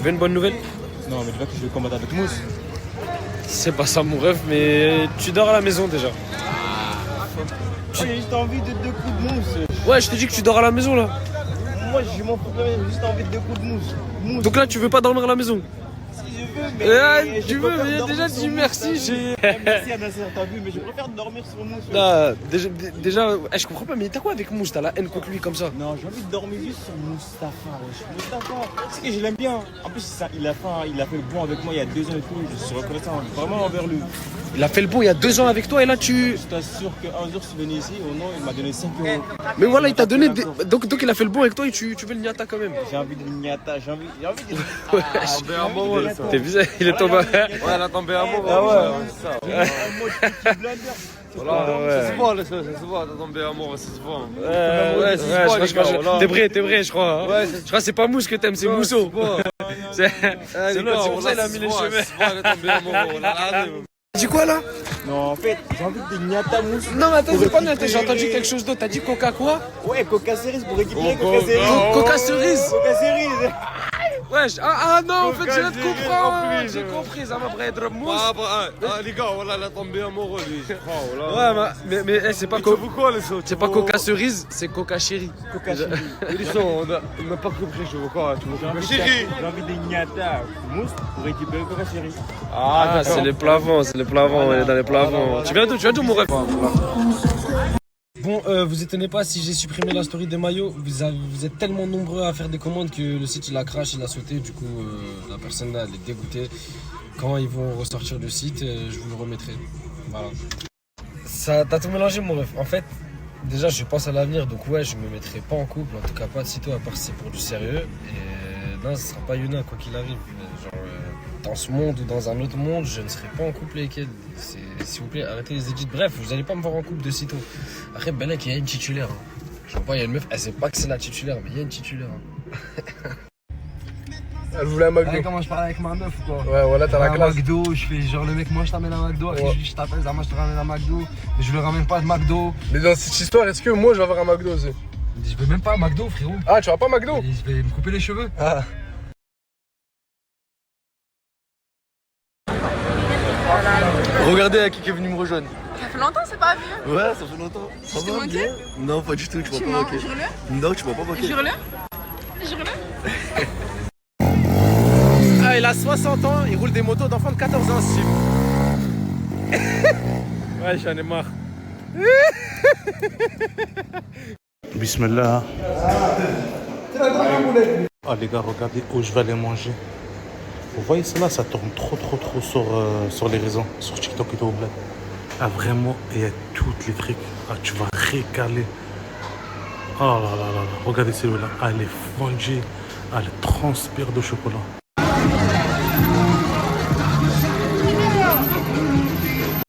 veux une bonne nouvelle? Non, mais tu vois que je vais combattre avec Mousse. C'est pas ça mon rêve, mais tu dors à la maison déjà. J'ai juste envie de 2 coups de mousse. Ouais, je te dis que tu dors à la maison là. Moi, je m'en fous de rien, j'ai juste envie de 2 coups de mousse. Donc là, tu veux pas dormir à la maison? Si je veux, mais. Tu veux, mais déjà dis merci. Merci à Nasser, t'as vu, mais je préfère dormir sur mousse. Là, déjà je comprends pas, mais t'as quoi avec Mousse? T'as la haine contre lui comme ça? Non, j'ai envie de dormir juste sur Mustapha, wesh. Mustapha, c'est que je l'aime bien. En plus, il a fait le bon avec moi il y a 2 ans et tout. Je suis reconnaissant vraiment envers lui. Il a fait le bon il y a 2 ans avec toi et là tu. Je t'assure qu'un jour, je suis venu ici, au nom, il m'a donné 5 €. Mais voilà, il t'a donné. Donc il a fait le bon avec toi et tu veux le niata quand même. J'ai envie de niata, j'ai envie de. T'es bizarre, il est tombé. Ouais, elle a tombé amoureux. Ah ouais. C'est ça. Voilà, ça se voit, ça se voit, t'as tombé amoureux, ça se voit. Ouais, je crois. T'es vrai, je crois. Ouais, je crois que c'est pas Mousse que t'aimes, c'est Mousseau. C'est l'autre, c'est pour ça qu'il a mis les cheveux. Elle est tombée amoureux, Tu dis quoi là? Non, en fait, j'ai envie de niata mousse. Non, mais attends, c'est pas niata, j'ai entendu quelque chose d'autre. T'as dit Coca quoi? Ouais, Coca cerise pour récupérer Coca cerise. Coca cerise? Coca cerise. Wesh, non, en fait, je viens de comprendre. J'ai compris, ça m'a pris être mousse. Les gars, voilà, elle a tombé amoureux, lui. Ouais, mais c'est pas c'est pas Coca cerise, c'est Coca chéri. Coca chéri. On n'a pas compris, je veux quoi. J'ai envie de niata mousse pour récupérer Coca chéri. Ah, c'est les plavants, on est dans les plavants. Tu viens d'où mon rêve? Bon, vous étonnez pas si j'ai supprimé la story des maillots. Vous êtes tellement nombreux à faire des commandes que le site il a crash, il a sauté. Du coup, la personne là, elle est dégoûtée. Quand ils vont ressortir le site, je vous le remettrai. Voilà. Ça, t'as tout mélangé mon rêve. En fait, déjà, je pense à l'avenir. Donc ouais, je me mettrai pas en couple. En tout cas, pas de sitôt, à part si c'est pour du sérieux. Et non, ce sera pas Yuna, quoi qu'il arrive. Genre, dans ce monde ou dans un autre monde, je ne serai pas en couple avec elle. S'il vous plaît, arrêtez les édits. Bref, vous allez pas me voir en couple de sitôt. Après, Belek, il y a une titulaire. Je vois pas, il y a une meuf, elle sait pas que c'est la titulaire, mais il y a une titulaire. Elle voulait un McDo. Comment je parle avec ma meuf ou quoi? Ouais, voilà, t'as la classe. McDo, je fais genre le mec, moi je t'amène un McDo. Après, je t'appelle, moi je te ramène un McDo. Mais je le ramène pas de McDo. Mais dans cette histoire, est-ce que moi je vais avoir un McDo aussi? Je veux même pas un McDo, frérot. Ah, tu vas pas McDo? Je vais me couper les cheveux. Ah. Regardez qui est venu me rejoindre. Ça fait longtemps, c'est pas vu. Ouais, ça fait longtemps. Ça Je t'ai va manqué? bien? Non, pas du tout, tu m'as Tu pas mens, manqué. jure-le. Non, tu m'as pas manqué. Jure-le. Ah, il a 60 ans, il roule des motos d'enfants de 14 ans, Steve. Ouais, j'en ai marre. Bismillah. Ah les gars, regardez où je vais aller manger. Vous voyez cela, ça tourne trop sur les réseaux, sur TikTok et tout. Ah vraiment, il y a toutes les trucs. Ah tu vas régaler. Oh là là là là, regardez celui-là. Ah elle est fondue. Ah elle transpire de chocolat.